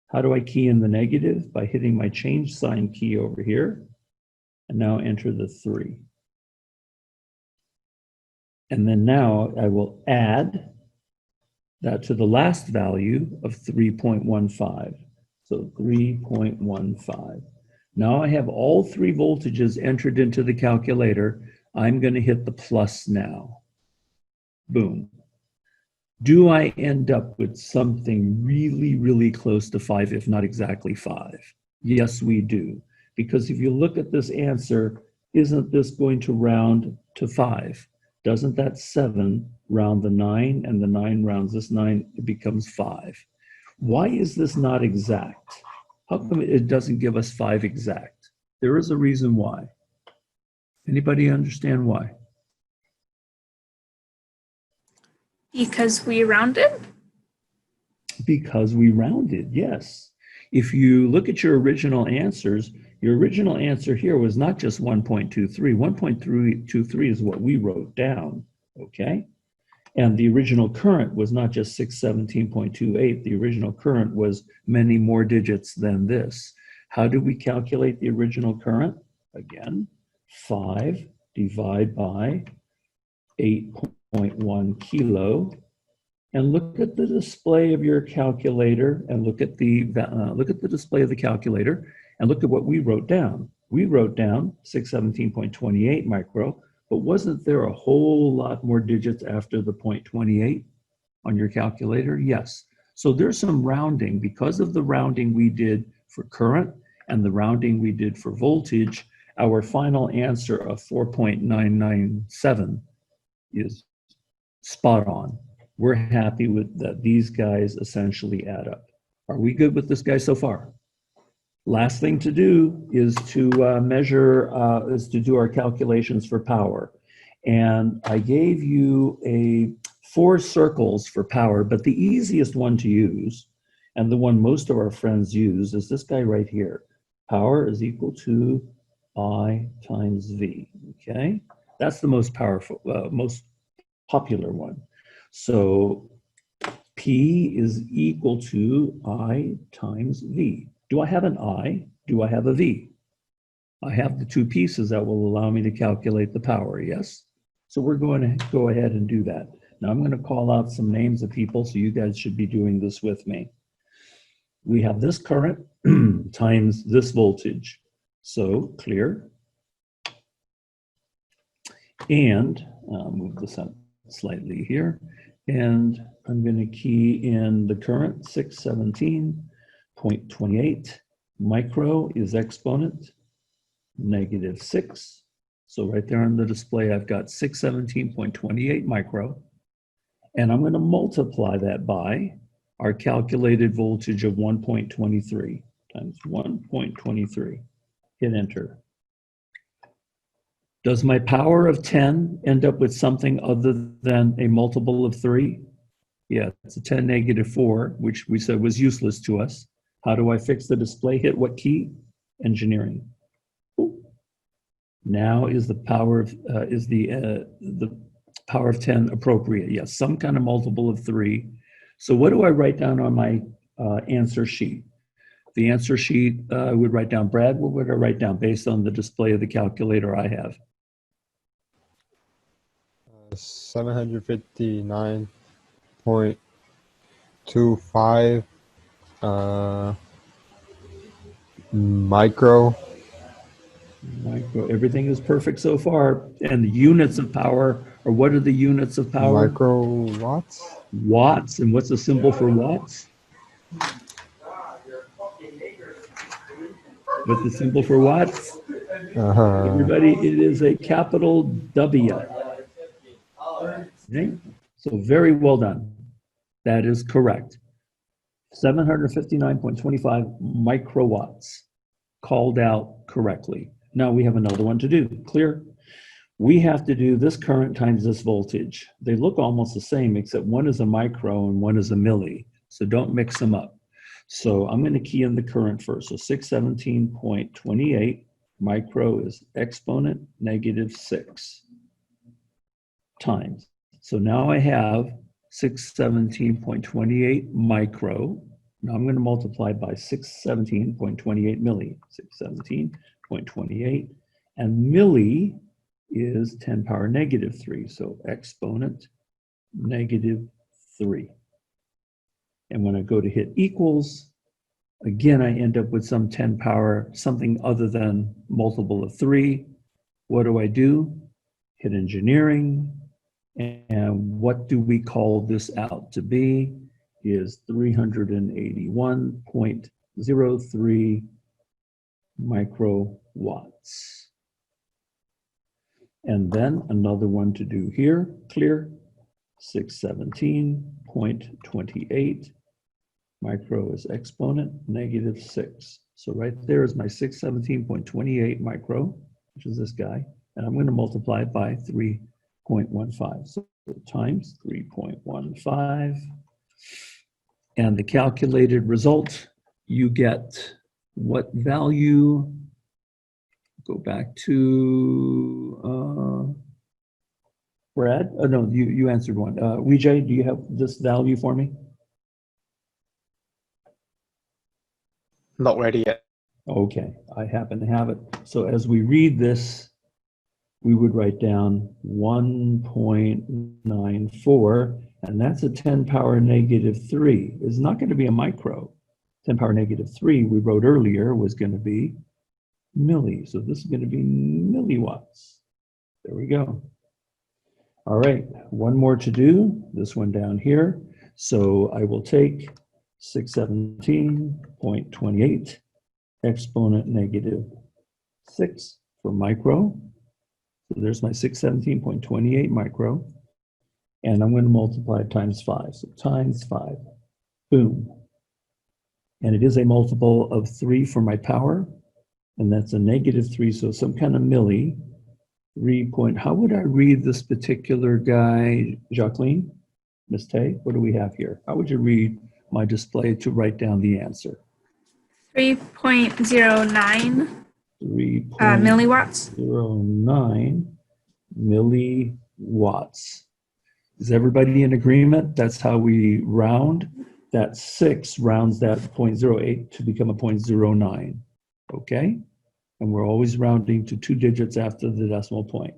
How do I key in the negative? By hitting my change sign key over here. And now enter the 3. And then now I will add that to the last value of 3.15. So 3.15. Now I have all 3 voltages entered into the calculator. I'm going to hit the plus now. Boom. Do I end up with something really, really close to 5, if not exactly 5? Yes, we do. Because if you look at this answer, isn't this going to round to 5? Doesn't that 7 round the 9, and the 9 rounds this 9, it becomes 5. Why is this not exact? How come it doesn't give us 5 exact? There is a reason why. Anybody understand why? Because we rounded? Because we rounded, yes. If you look at your original answers, your original answer here was not just 1.23. 1.23 is what we wrote down, okay? And the original current was not just 617.28. The original current was many more digits than this. How do we calculate the original current? Again, 5 divided by 8.1 kilo. And look at the display of your calculator, and look at the display of the calculator, and look at what we wrote down. We wrote down 617.28 micro, but wasn't there a whole lot more digits after the 0.28 on your calculator? Yes. So there's some rounding. Because of the rounding we did for current and the rounding we did for voltage, our final answer of 4.997 is spot on. We're happy with that. These guys essentially add up. Are we good with this guy so far? Last thing to do is to do our calculations for power. And I gave you 4 circles for power, but the easiest one to use, and the one most of our friends use, is this guy right here. Power is equal to I times V, okay? That's the most powerful, most popular one. So P is equal to I times V. Do I have an I? Do I have a V? I have the 2 pieces that will allow me to calculate the power, yes? So we're going to go ahead and do that. Now I'm going to call out some names of people, so you guys should be doing this with me. We have this current times this voltage. So clear. And I'll move this up slightly here. And I'm going to key in the current, 617.28. Micro is exponent, -6. So right there on the display, I've got 617.28 micro. And I'm going to multiply that by our calculated voltage of 1.23 times 1.23. Hit enter. Does my power of 10 end up with something other than a multiple of 3? Yeah, it's a 10 negative 4, which we said was useless to us. How do I fix the display? Hit what key? Engineering. Ooh. Now is the power of the power of 10 appropriate? Yes, some kind of multiple of 3. So what do I write down on my answer sheet? The answer sheet, I would write down, Brad, what would I write down based on the display of the calculator I have? 759.25 micro. Everything is perfect so far. And the units of power, or what are the units of power? Microwatts. Watts. And what's the symbol for watts? What's the symbol for watts? Everybody, it is a capital W. Okay? So very well done. That is correct. 759.25 microwatts, called out correctly. Now we have another one to do. Clear? We have to do this current times this voltage. They look almost the same, except one is a micro and one is a milli. So don't mix them up. So I'm going to key in the current first. So 617.28 micro is exponent negative 6 times. So now I have 617.28 micro. Now I'm going to multiply by 617.28 milli. 617.28. And milli is 10 power negative 3. So exponent negative 3. And when I go to hit equals, again, I end up with some 10 power, something other than multiple of 3. What do? Hit engineering. And what do we call this out to be? Is 381.03 microwatts. And then another one to do here, clear, 617.28 micro is exponent negative 6. So right there is my 617.28 micro, which is this guy, and I'm going to multiply it by 3.15. So times 3.15. And the calculated result, you get what value? Go back to Brad. Oh, no, you answered one. Vijay, do you have this value for me? Not ready yet. Okay, I happen to have it. So as we read this, we would write down 1.94, and that's a 10 power negative 3. It's not going to be a micro. 10 power negative 3, we wrote earlier, was going to be milli. So this is going to be milliwatts. There we go. All right, one more to do. This one down here. So I will take 617.28 exponent negative 6 for micro. So there's my 617.28 micro. And I'm going to multiply it times 5. So times 5. Boom. And it is a multiple of 3 for my power. And that's a negative 3, so some kind of milli. 3 point, how would I read this particular guy, Jacqueline? Ms. Tay, what do we have here? How would you read my display to write down the answer? 3.09 milliwatts. 3.09 milliwatts. Is everybody in agreement? That's how we round. That 6 rounds that 0.08 to become a 0.09. Okay? And we're always rounding to 2 digits after the decimal point.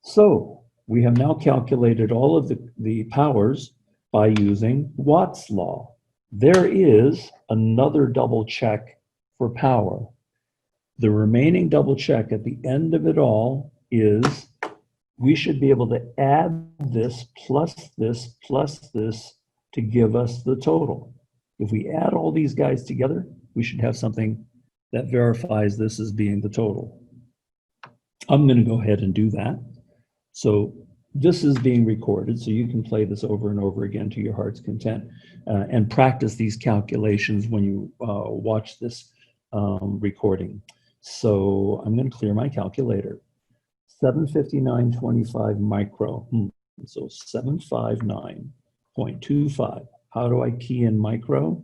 So we have now calculated all of the powers by using Watt's law. There is another double check for power. The remaining double check at the end of it all is we should be able to add this plus this to give us the total. If we add all these guys together, we should have something that verifies this as being the total. I'm going to go ahead and do that. So this is being recorded, so you can play this over and over again to your heart's content and practice these calculations when you watch this recording. So I'm going to clear my calculator. 759.25 micro. So 759.25. How do I key in micro?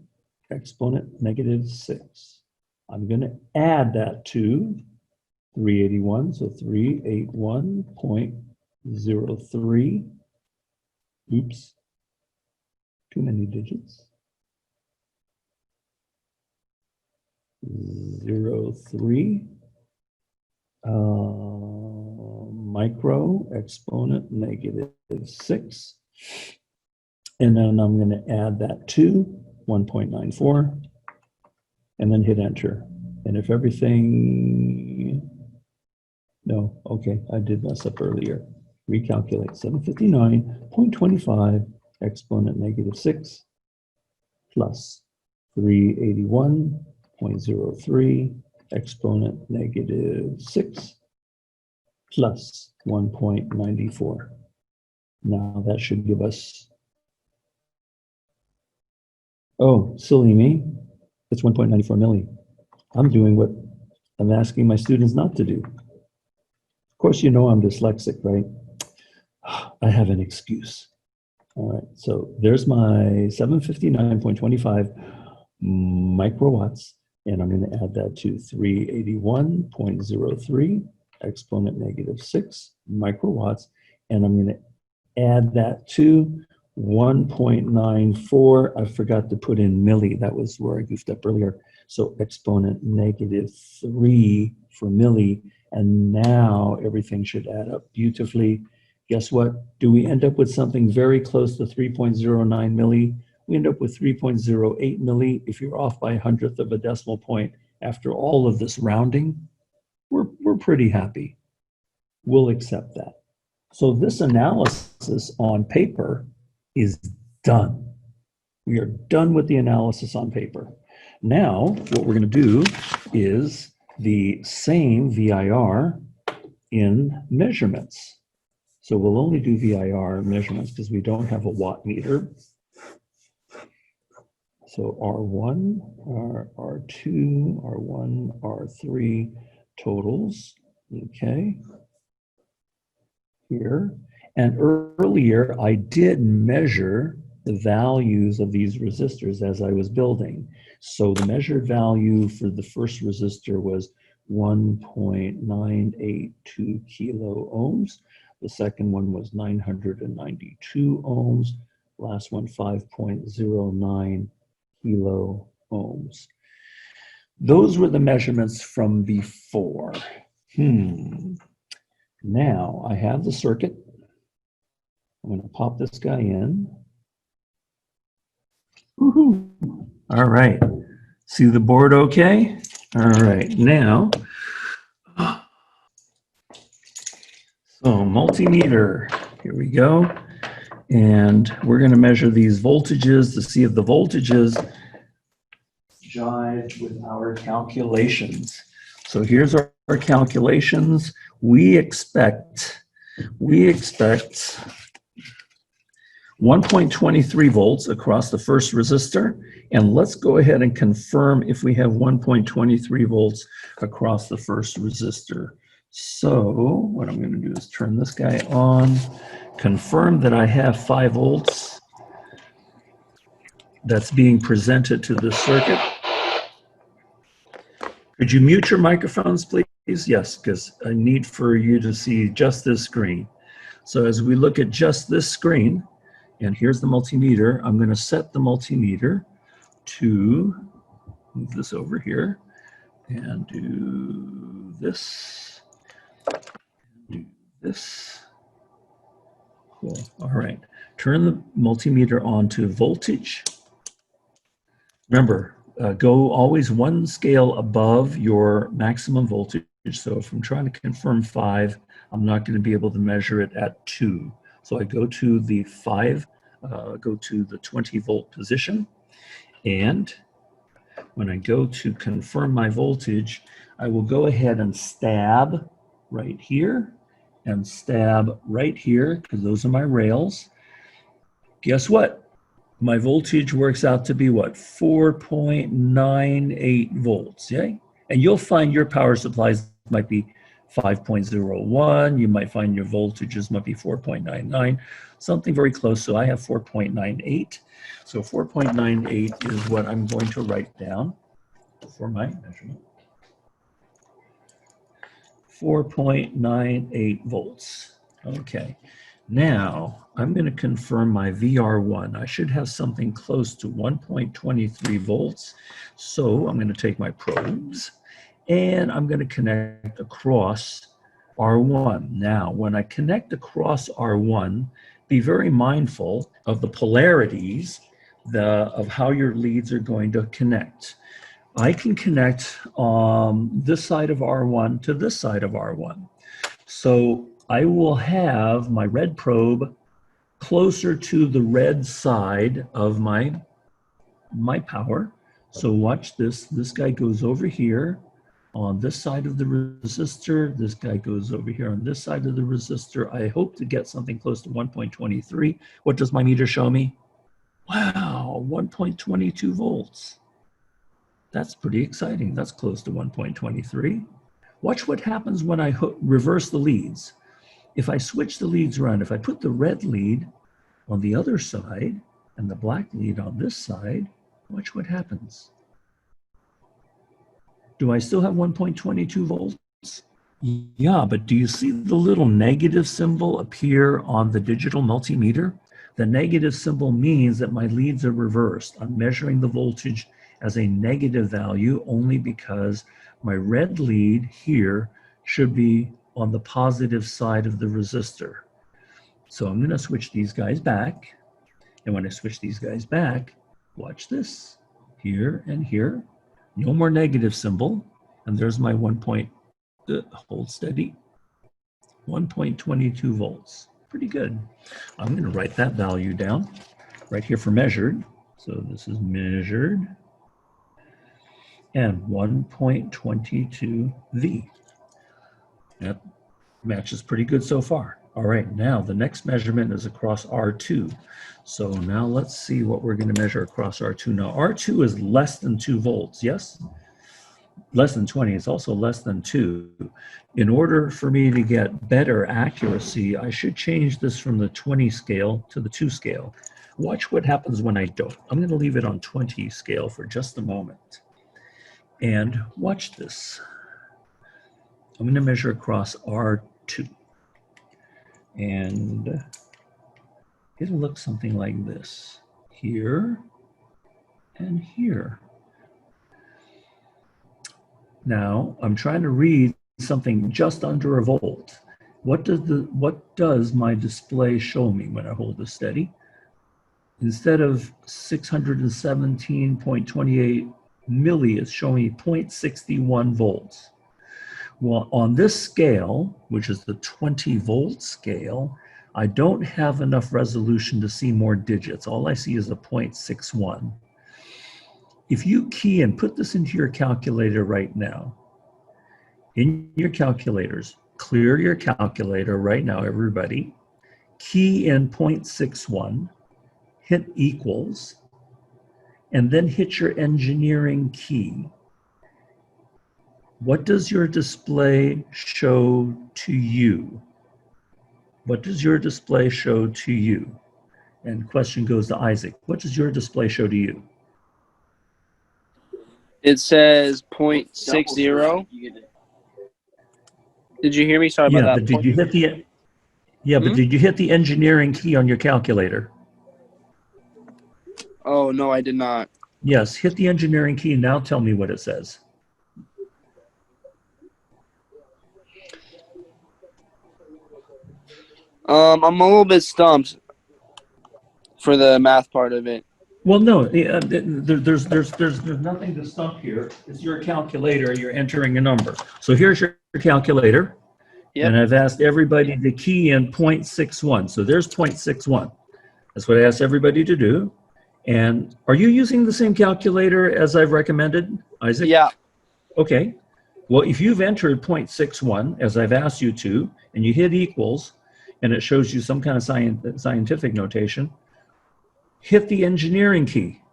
Exponent -6. I'm going to add that to 381, so 381.03. Oops, too many digits. 03 micro exponent -6. And then I'm going to add that to 1.94 and then hit enter. And if everything, no, okay, I did mess up earlier. Recalculate 759.25 exponent -6 plus 381.03 exponent -6 plus 1.94. Now that should give us, oh, silly me, it's 1.94 milli. I'm doing what I'm asking my students not to do. Of course, you know I'm dyslexic, right? I have an excuse. All right, so there's my 759.25 microwatts, and I'm going to add that to 381.03 exponent -6 microwatts, and I'm going to add that to 1.94. I forgot to put in milli. That was where I goofed up earlier. So exponent -3 for milli, and now everything should add up beautifully. Guess what? Do we end up with something very close to 3.09 milli? We end up with 3.08 milli. If you're off by 1/100th of a decimal point after all of this rounding, we're pretty happy. We'll accept that. So this analysis on paper is done. We are done with the analysis on paper. Now, what we're going to do is the same VIR in measurements. So we'll only do VIR measurements because we don't have a watt meter. So R1, R2, R1, R3 totals, okay, here. And earlier, I did measure the values of these resistors as I was building. So the measured value for the first resistor was 1.982 kilo ohms. The second one was 992 ohms. Last one, 5.09 kilo ohms. Those were the measurements from before. Now I have the circuit. I'm going to pop this guy in. Woohoo! All right. See the board okay? All right. Now, so multimeter. Here we go. And we're going to measure these voltages to see if the voltages jive with our calculations. So here's our calculations. We expect 1.23 volts across the first resistor. And let's go ahead and confirm if we have 1.23 volts across the first resistor. So what I'm going to do is turn this guy on, confirm that I have 5 volts that's being presented to the circuit. Could you mute your microphones, please? Yes, because I need for you to see just this screen. So as we look at just this screen, and here's the multimeter, I'm going to set the multimeter to move this over here and do this. Do this. Cool. All right. Turn the multimeter on to voltage. Remember, go always one scale above your maximum voltage. So if I'm trying to confirm 5, I'm not going to be able to measure it at 2. So I go to the 5, go to the 20 volt position. And when I go to confirm my voltage, I will go ahead and stab right here and stab right here, because those are my rails. Guess what? My voltage works out to be what? 4.98 volts, yeah? And you'll find your power supplies might be 5.01. You might find your voltages might be 4.99, something very close. So I have 4.98. So 4.98 is what I'm going to write down for my measurement. 4.98 volts. Okay. Now I'm going to confirm my VR1. I should have something close to 1.23 volts. So I'm going to take my probes and I'm going to connect across R1. Now, when I connect across R1, be very mindful of the polarities of how your leads are going to connect. I can connect this side of R1 to this side of R1. So I will have my red probe closer to the red side of my power. So watch this. This guy goes over here on this side of the resistor. This guy goes over here on this side of the resistor. I hope to get something close to 1.23. What does my meter show me? Wow, 1.22 volts. That's pretty exciting. That's close to 1.23. Watch what happens when I reverse the leads. If I switch the leads around, if I put the red lead on the other side and the black lead on this side, watch what happens. Do I still have 1.22 volts? Yeah, but do you see the little negative symbol appear on the digital multimeter? The negative symbol means that my leads are reversed. I'm measuring the voltage as a negative value only because my red lead here should be on the positive side of the resistor. So I'm going to switch these guys back. And when I switch these guys back, watch this. Here and here. No more negative symbol. And there's my hold steady. 1.22 volts. Pretty good. I'm going to write that value down right here for measured. So this is measured. And 1.22 V. That matches pretty good so far. All right, now the next measurement is across R2. So now let's see what we're going to measure across R2. Now R2 is less than 2 volts, yes? Less than 20, it's also less than 2. In order for me to get better accuracy, I should change this from the 20 scale to the 2 scale. Watch what happens when I don't. I'm going to leave it on 20 scale for just a moment. And watch this. I'm going to measure across R2. And it'll look something like this. Here and here. Now, I'm trying to read something just under a volt. What does my display show me when I hold this steady? Instead of 617.28 milli, it's showing me 0.61 volts. Well, on this scale, which is the 20 volt scale, I don't have enough resolution to see more digits. All I see is a 0.61. If you key and put this into your calculator right now, in your calculators, clear your calculator right now, everybody, key in 0.61, hit equals, and then hit your engineering key. What does your display show to you? What does your display show to you? And question goes to Isaac. What does your display show to you? It says 0.60. Did you hear me? Sorry about that. But did you hit the but did you hit the engineering key on your calculator? Oh, no, I did not. Yes, hit the engineering key and now tell me what it says. I'm a little bit stumped for the math part of it. Well, no, there's nothing to stump here. It's your calculator. You're entering a number. So here's your calculator. Yep. And I've asked everybody to key in 0.61. So there's 0.61. That's what I asked everybody to do. And are you using the same calculator as I've recommended, Isaac? Yeah. Okay. Well, if you've entered 0.61, as I've asked you to, and you hit equals, and it shows you some kind of scientific notation, hit the engineering key.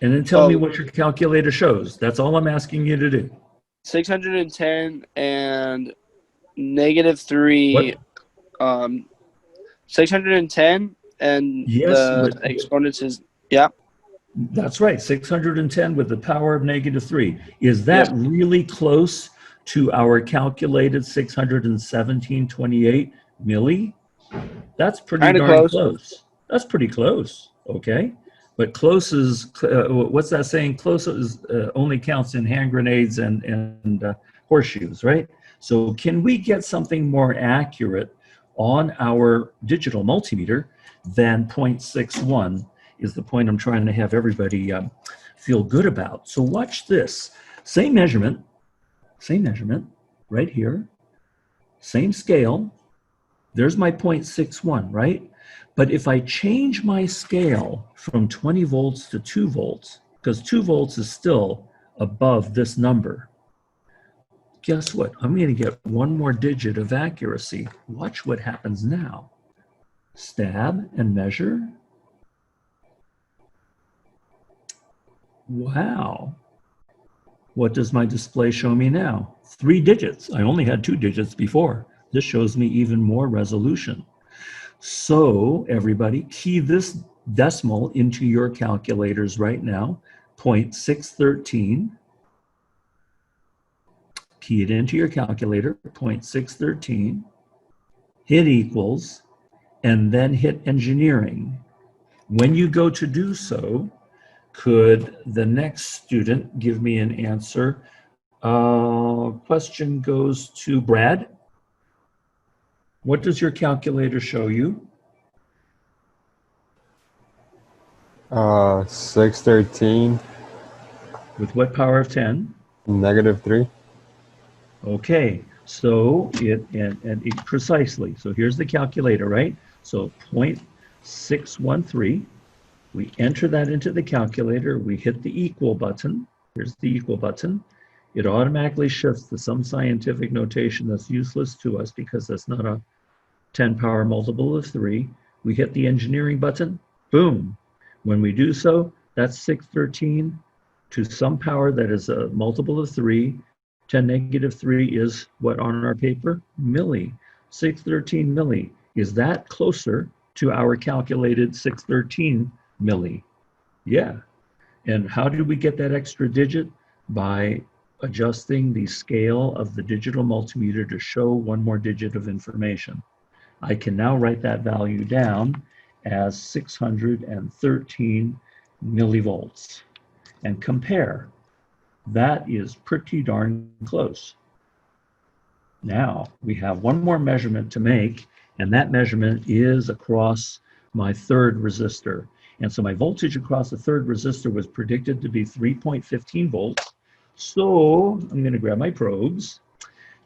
And then tell me what your calculator shows. That's all I'm asking you to do. 610 and -3. 610 and Yes, the but- exponents is, yeah. That's right, 610 with the power of -3. Is that really close to our calculated 617.28 milli? That's pretty Kinda darn close. close. That's pretty close, okay? But close is, what's that saying? Close is only counts in hand grenades and horseshoes, right? So can we get something more accurate on our digital multimeter than 0.61 is the point I'm trying to have everybody feel good about. So watch this. Same measurement right here, same scale. There's my 0.61, right? But if I change my scale from 20 volts to 2 volts, because 2 volts is still above this number, guess what? I'm going to get one more digit of accuracy. Watch what happens now. Stab and measure. Wow. What does my display show me now? 3 digits. I only had 2 digits before. This shows me even more resolution. So everybody, key this decimal into your calculators right now. 0.613. Key it into your calculator, 0.613. Hit equals, and then hit engineering. When you go to do so, could the next student give me an answer? Question goes to Brad. What does your calculator show you? 613. With what power of 10? -3. Okay, so it precisely. So here's the calculator, right? So 0.613. We enter that into the calculator. We hit the equal button. Here's the equal button. It automatically shifts to some scientific notation that's useless to us because that's not a 10 power multiple of 3. We hit the engineering button. Boom. When we do so, that's 613 to some power that is a multiple of 3. 10 -3 is what on our paper? Milli. 613 milli. Is that closer to our calculated 613 milli? Yeah. And how did we get that extra digit? By adjusting the scale of the digital multimeter to show one more digit of information. I can now write that value down as 613 millivolts and compare. That is pretty darn close. Now we have one more measurement to make, and that measurement is across my third resistor. And so my voltage across the third resistor was predicted to be 3.15 volts. So I'm going to grab my probes.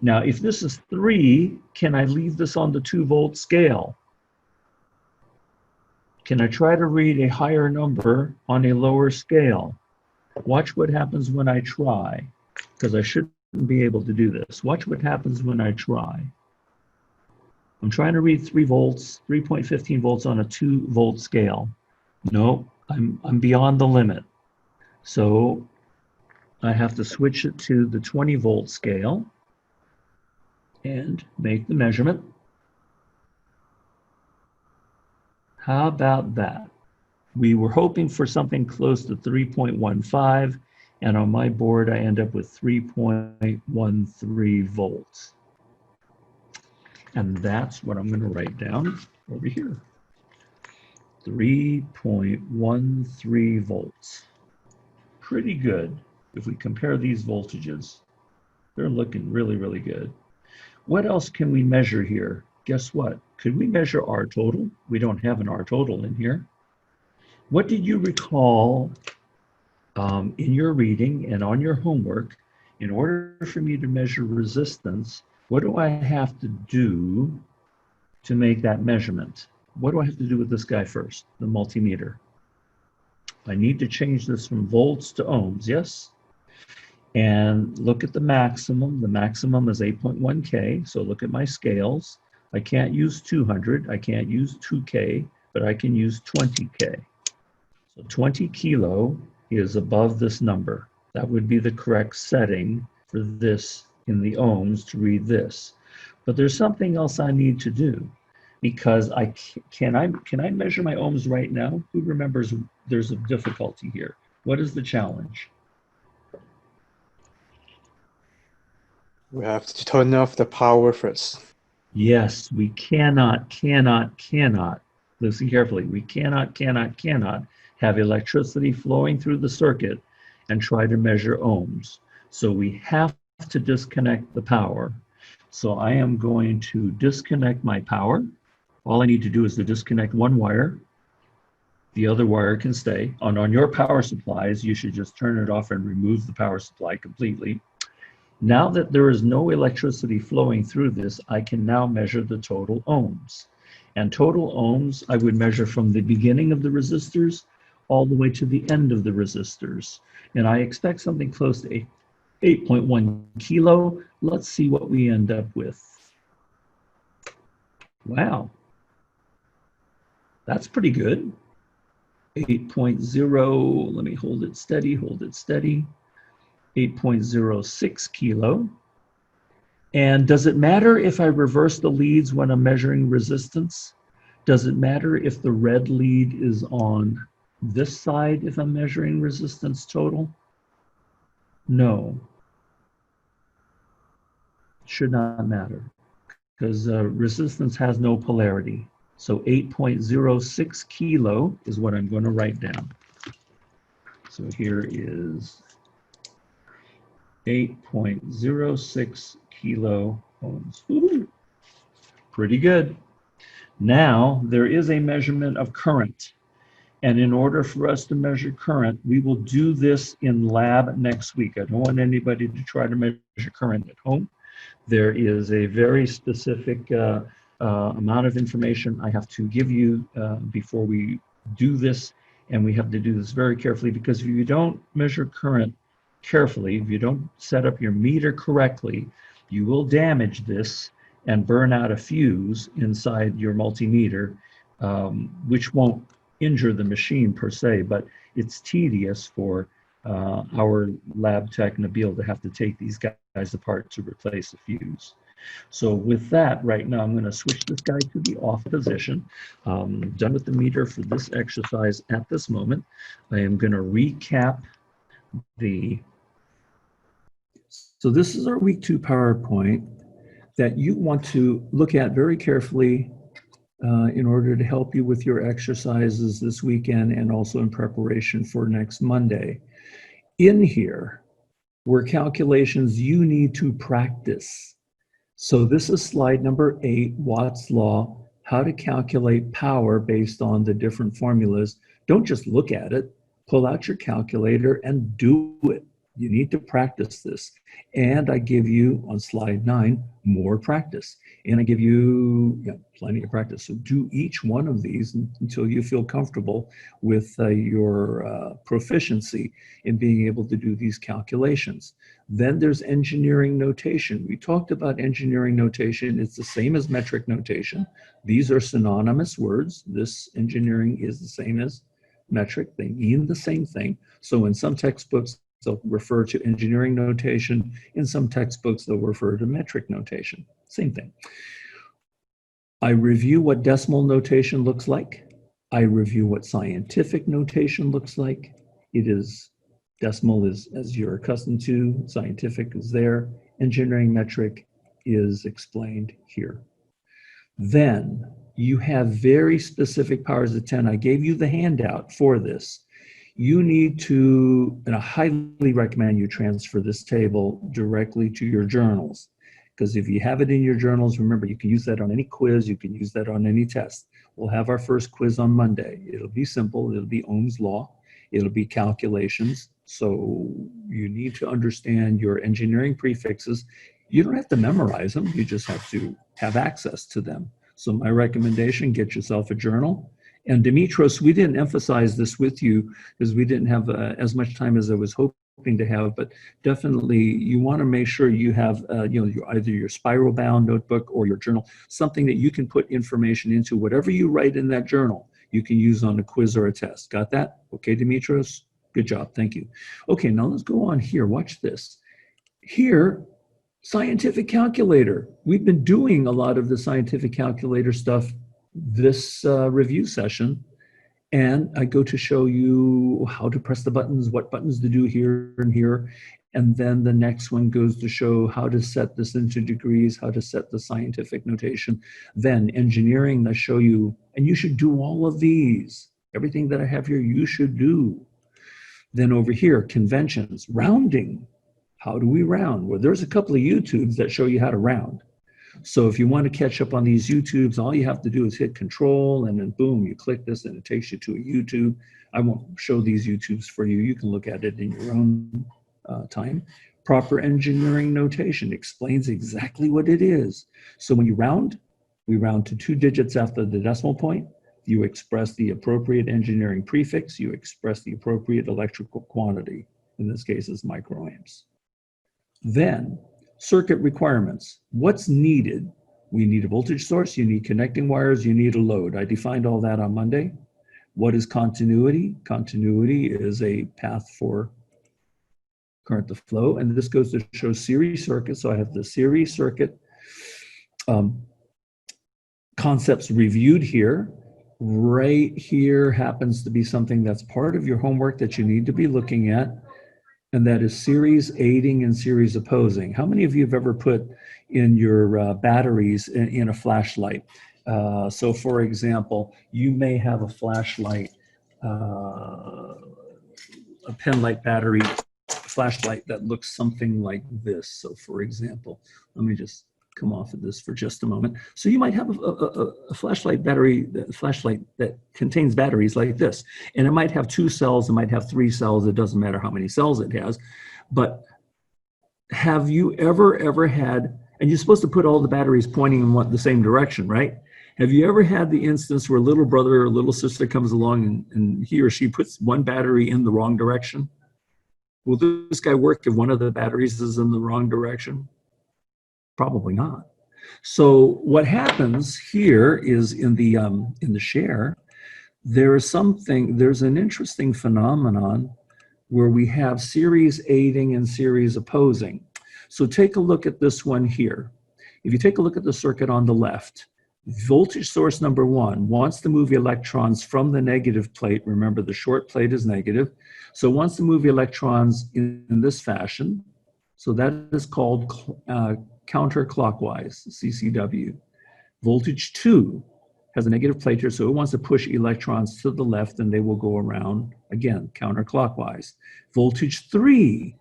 Now, if this is 3, can I leave this on the 2-volt scale? Can I try to read a higher number on a lower scale? Watch what happens when I try, because I shouldn't be able to do this. Watch what happens when I try. I'm trying to read 3 volts, 3.15 volts on a 2-volt scale. No, I'm beyond the limit. So I have to switch it to the 20-volt scale and make the measurement. How about that? We were hoping for something close to 3.15, and on my board I end up with 3.13 volts. And that's what I'm going to write down over here. 3.13 volts. Pretty good if we compare these voltages. They're looking really, really good. What else can we measure here? Guess what? Could we measure R total? We don't have an R total in here. What did you recall in your reading and on your homework? In order for me to measure resistance, what do I have to do to make that measurement? What do I have to do with this guy first, the multimeter? I need to change this from volts to ohms, yes? and look at the maximum. The maximum is 8.1K. So look at my scales. I can't use 200. I can't use 2K, but I can use 20K. So 20 kilo is above this number. That would be the correct setting for this in the ohms to read this. But there's something else I need to do, because can I measure my ohms right now? Who remembers there's a difficulty here? What is the challenge? We have to turn off the power first. Yes, we cannot, listen carefully, we cannot have electricity flowing through the circuit and try to measure ohms. So we have to disconnect the power. So I am going to disconnect my power. All I need to do is to disconnect one wire. The other wire can stay. On your power supplies, you should just turn it off and remove the power supply completely. Now that there is no electricity flowing through this, I can now measure the total ohms. And total ohms, I would measure from the beginning of the resistors all the way to the end of the resistors. And I expect something close to 8.1 kilo. Let's see what we end up with. Wow. That's pretty good. 8.0, let me hold it steady, 8.06 kilo. And does it matter if I reverse the leads when I'm measuring resistance? Does it matter if the red lead is on this side if I'm measuring resistance total? No. Should not matter, because resistance has no polarity. So 8.06 kilo is what I'm going to write down. So here is 8.06 kilo ohms. Woo-hoo. Pretty good. Now, there is a measurement of current. And in order for us to measure current, we will do this in lab next week. I don't want anybody to try to measure current at home. There is a very specific amount of information I have to give you before we do this. And we have to do this very carefully, because if you don't measure current carefully, if you don't set up your meter correctly, you will damage this and burn out a fuse inside your multimeter, which won't injure the machine per se, but it's tedious for our lab tech Nabil to have to take these guys apart to replace the fuse. So with that, right now, I'm going to switch this guy to the off position. Done with the meter for this exercise at this moment. I am going to recap so this is our week 2 PowerPoint that you want to look at very carefully in order to help you with your exercises this weekend and also in preparation for next Monday. In here were calculations you need to practice. So this is slide number 8, Watt's Law, how to calculate power based on the different formulas. Don't just look at it, pull out your calculator and do it. You need to practice this. And I give you, on slide 9, more practice. And I give you plenty of practice. So do each one of these until you feel comfortable with your proficiency in being able to do these calculations. Then there's engineering notation. We talked about engineering notation. It's the same as metric notation. These are synonymous words. This engineering is the same as metric. They mean the same thing. So in some textbooks, they'll refer to engineering notation. In some textbooks, they'll refer to metric notation. Same thing. I review what decimal notation looks like. I review what scientific notation looks like. It is, decimal is as you're accustomed to, scientific is there, engineering metric is explained here. Then you have very specific powers of 10. I gave you the handout for this. You need to, and I highly recommend you transfer this table directly to your journals, because if you have it in your journals, remember, you can use that on any quiz, you can use that on any test. We'll have our first quiz on Monday. It'll be simple, it'll be Ohm's law, it'll be calculations. So you need to understand your engineering prefixes. You don't have to memorize them, you just have to have access to them. So my recommendation, get yourself a journal. And Dimitros, we didn't emphasize this with you because we didn't have as much time as I was hoping hoping to have, but definitely you want to make sure you have, either your spiral bound notebook or your journal, something that you can put information into. Whatever you write in that journal, you can use on a quiz or a test. Got that? Okay, Dimitros? Good job, thank you. Okay, now let's go on here, watch this. Here, scientific calculator. We've been doing a lot of the scientific calculator stuff this review session. And I go to show you how to press the buttons, what buttons to do here and here. And then the next one goes to show how to set this into degrees, how to set the scientific notation. Then engineering, I show you, and you should do all of these. Everything that I have here, you should do. Then over here, conventions, rounding. How do we round? Well, there's a couple of YouTubes that show you how to round. So if you want to catch up on these YouTubes, all you have to do is hit control and then boom, you click this and it takes you to a YouTube. I won't show these YouTubes for you. You can look at it in your own time. Proper engineering notation explains exactly what it is. So when you round, we round to 2 digits after the decimal point. You express the appropriate engineering prefix. You express the appropriate electrical quantity. In this case, it's microamps. Then, circuit requirements. What's needed? We need a voltage source, you need connecting wires, you need a load. I defined all that on Monday. What is continuity? Continuity is a path for current to flow, and this goes to show series circuit. So I have the series circuit concepts reviewed here. Right here happens to be something that's part of your homework that you need to be looking at. And that is series aiding and series opposing. How many of you have ever put in your batteries in a flashlight? So for example, you may have a flashlight, a penlight battery flashlight that looks something like this. So for example, let me just come off of this for just a moment. So you might have a flashlight that contains batteries like this, and it might have 2 cells, it might have 3 cells, it doesn't matter how many cells it has. But have you ever had, and you're supposed to put all the batteries pointing in the same direction, right? Have you ever had the instance where little brother or little sister comes along and he or she puts one battery in the wrong direction? Will this guy work if one of the batteries is in the wrong direction? Probably not. So what happens here is in the share, there's an interesting phenomenon where we have series aiding and series opposing. So take a look at this one here. If you take a look at the circuit on the left, voltage source number 1 wants to move electrons from the negative plate. Remember, the short plate is negative. So it wants to move electrons in this fashion. So that is called counterclockwise, CCW. Voltage 2 has a negative plate here, so it wants to push electrons to the left and they will go around, again, counterclockwise. Voltage 3,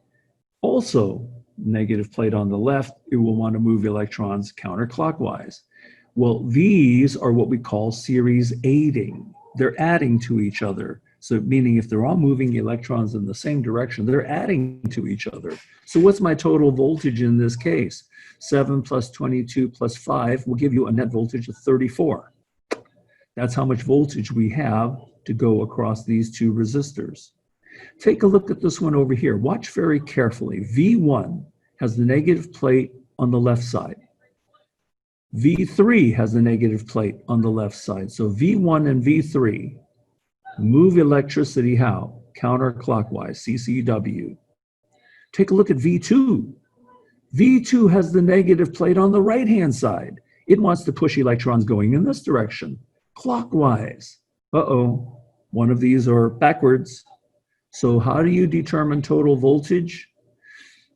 also negative plate on the left, it will want to move electrons counterclockwise. Well, these are what we call series aiding. They're adding to each other. So meaning if they're all moving electrons in the same direction, they're adding to each other. So what's my total voltage in this case? 7 plus 22 plus 5 will give you a net voltage of 34. That's how much voltage we have to go across these 2 resistors. Take a look at this one over here. Watch very carefully. V1 has the negative plate on the left side. V3 has the negative plate on the left side. So V1 and V3 move electricity how? Counterclockwise, CCW. Take a look at V2. V2 has the negative plate on the right-hand side. It wants to push electrons going in this direction, clockwise. Uh-oh, one of these are backwards. So how do you determine total voltage?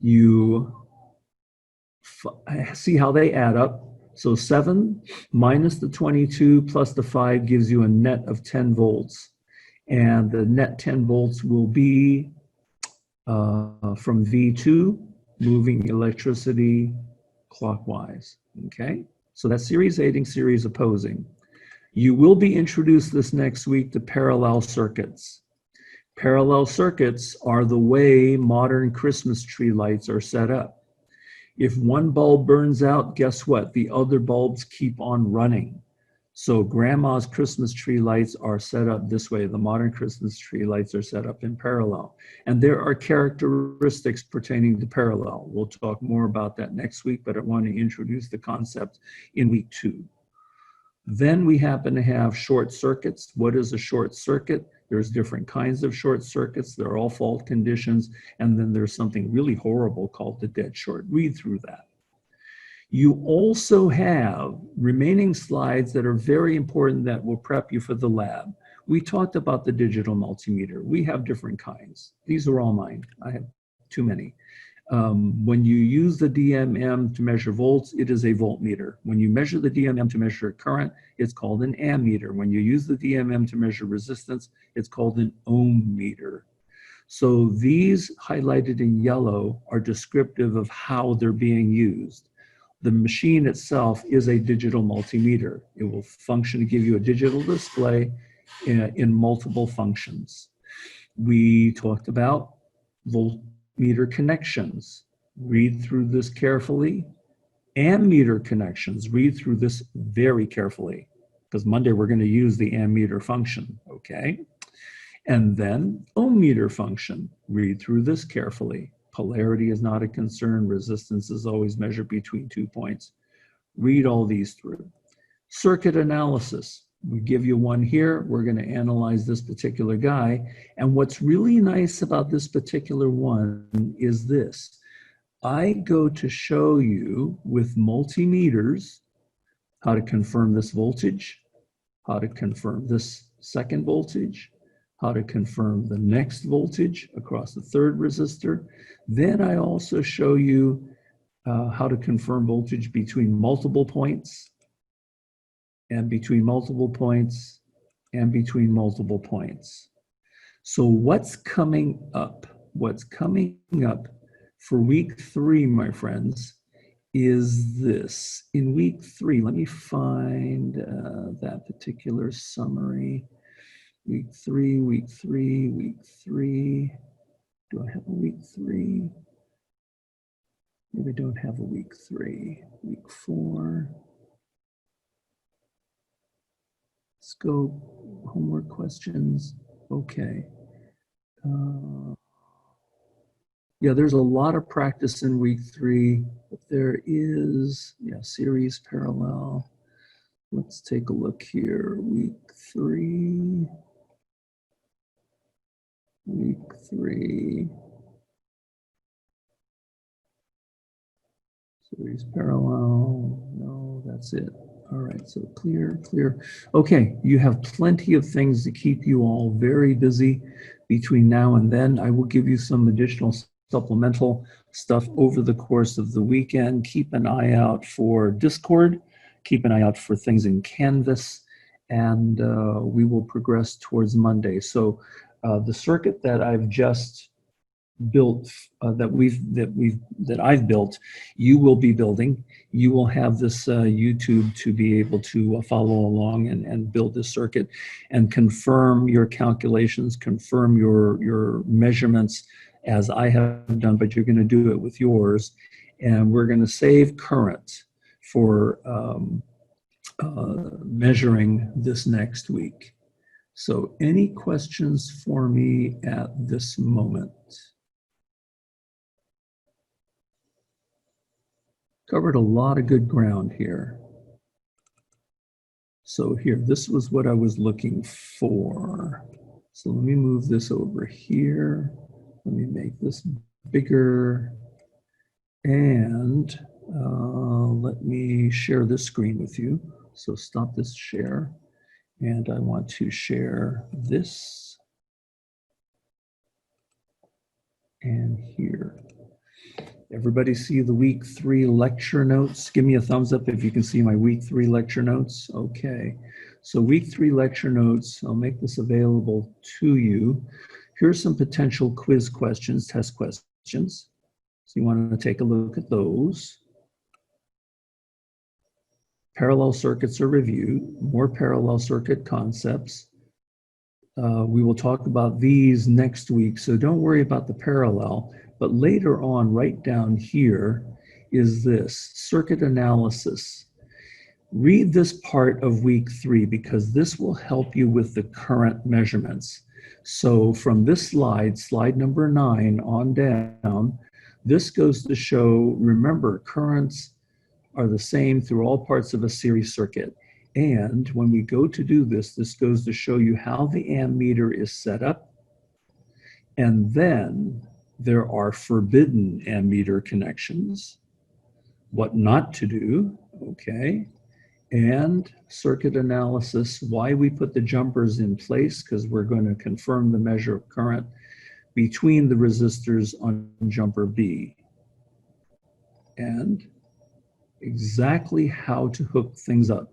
You see how they add up. So 7 minus the 22 plus the 5 gives you a net of 10 volts. And the net 10 volts will be from V2, moving electricity clockwise, okay? So that's series aiding, series opposing. You will be introduced this next week to parallel circuits. Parallel circuits are the way modern Christmas tree lights are set up. If one bulb burns out, guess what? The other bulbs keep on running. So grandma's Christmas tree lights are set up this way. The modern Christmas tree lights are set up in parallel. And there are characteristics pertaining to parallel. We'll talk more about that next week, but I want to introduce the concept in week 2. Then we happen to have short circuits. What is a short circuit? There's different kinds of short circuits. They're all fault conditions. And then there's something really horrible called the dead short. Read through that. You also have remaining slides that are very important that will prep you for the lab. We talked about the digital multimeter. We have different kinds. These are all mine. I have too many. When you use the DMM to measure volts, it is a voltmeter. When you measure the DMM to measure current, it's called an ammeter. When you use the DMM to measure resistance, it's called an ohmmeter. So these highlighted in yellow are descriptive of how they're being used. The machine itself is a digital multimeter. It will function to give you a digital display in multiple functions. We talked about voltmeter connections. Read through this carefully. Ammeter connections. Read through this very carefully, because Monday we're going to use the ammeter function, okay? And then ohmmeter function. Read through this carefully. Polarity is not a concern. Resistance is always measured between 2 points. Read all these through. Circuit analysis. We give you one here. We're going to analyze this particular guy. And what's really nice about this particular one is this. I go to show you with multimeters how to confirm this voltage, how to confirm this second voltage, how to confirm the next voltage across the third resistor. Then I also show you how to confirm voltage between multiple points and between multiple points and between multiple points. So what's coming up? What's coming up for week 3, my friends, is this. In week 3, let me find that particular summary. Week 3, week 3, week 3. Do I have a week 3? Maybe I don't have a week 3. Week 4. Scope, homework questions. Okay. Yeah, there's a lot of practice in week 3, but there is, yeah, series parallel. Let's take a look here. Week 3. Week 3. Series parallel. No, that's it. All right, so clear, clear. Okay, you have plenty of things to keep you all very busy between now and then. I will give you some additional supplemental stuff over the course of the weekend. Keep an eye out for Discord. Keep an eye out for things in Canvas, and we will progress towards Monday. So the circuit that I've just built, that I've built, you will be building. You will have this YouTube to be able to follow along and build this circuit and confirm your calculations, confirm your measurements as I have done, but you're going to do it with yours. And we're going to save current for measuring this next week. So any questions for me at this moment? Covered a lot of good ground here. So here, this was what I was looking for. So let me move this over here. Let me make this bigger. And let me share this screen with you. So stop this share. And I want to share this. And here. Everybody see the week 3 lecture notes? Give me a thumbs up if you can see my week 3 lecture notes. Okay, so week 3 lecture notes, I'll make this available to you. Here's some potential quiz questions, test questions. So you want to take a look at those. Parallel circuits are reviewed, more parallel circuit concepts. We will talk about these next week, so don't worry about the parallel. But later on, right down here, is this circuit analysis. read this part of week 3 because this will help you with the current measurements. So from this slide, slide number 9 on down, this goes to show, remember, currents are the same through all parts of a series circuit. And when we go to do this, this goes to show you how the ammeter is set up. And then there are forbidden ammeter connections, what not to do, okay? And circuit analysis, why we put the jumpers in place, because we're going to confirm the measure of current between the resistors on jumper B. And exactly how to hook things up.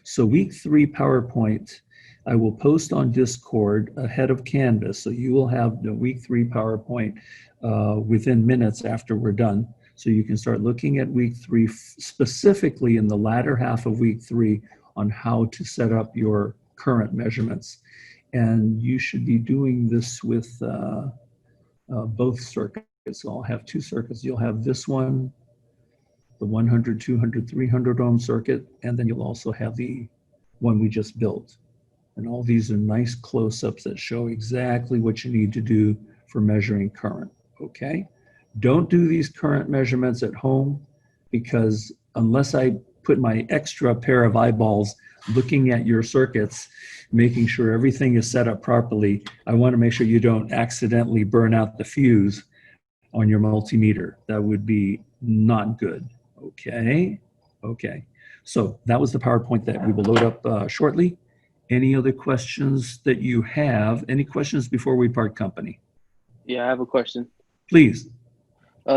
So week 3 PowerPoint, I will post on Discord ahead of Canvas. So you will have the week 3 PowerPoint within minutes after we're done. So you can start looking at week 3, specifically in the latter half of week 3 on how to set up your current measurements. And you should be doing this with both circuits. So I'll have 2 circuits. You'll have this one, the 100, 200, 300 ohm circuit, and then you'll also have the one we just built. And all these are nice close-ups that show exactly what you need to do for measuring current, okay? Don't do these current measurements at home, because unless I put my extra pair of eyeballs looking at your circuits, making sure everything is set up properly, I want to make sure you don't accidentally burn out the fuse on your multimeter. That would be not good. Okay, okay. So that was the PowerPoint that we will load up shortly. Any other questions that you have? Any questions before we part company? Yeah, I have a question. Please.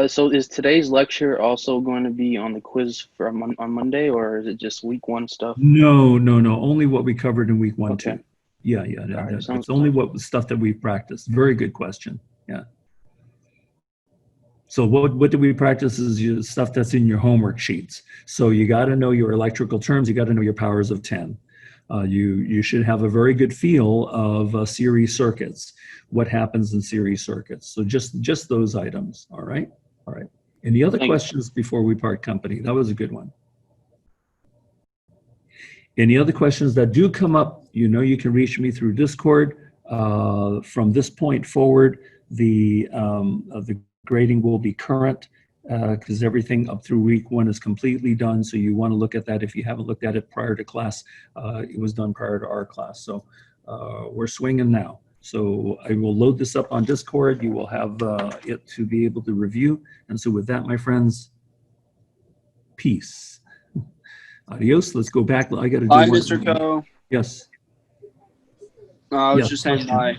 So is today's lecture also going to be on the quiz for on Monday, or is it just week 1 stuff? No, no, no. Only what we covered in week 1, Okay. 2. Yeah, yeah. All right, sounds It's only good. what stuff that we practiced. Very good question. Yeah. So what do we practice is your stuff that's in your homework sheets. So you got to know your electrical terms. You got to know your powers of 10. You should have a very good feel of series circuits, what happens in series circuits. So just those items, all right? All right. Any other Thank you. questions before we part company? That was a good one. Any other questions that do come up, you know you can reach me through Discord. From this point forward, the grading will be current because everything up through week 1 is completely done. So you want to look at that. If you haven't looked at it prior to class, it was done prior to our class. So we're swinging now. So I will load this up on Discord. You will have it to be able to review. And so with that, my friends, peace. Adios. Let's go back. I got to do Hi, one. Mr. Co. Yes. I was Yes, just saying question. bye.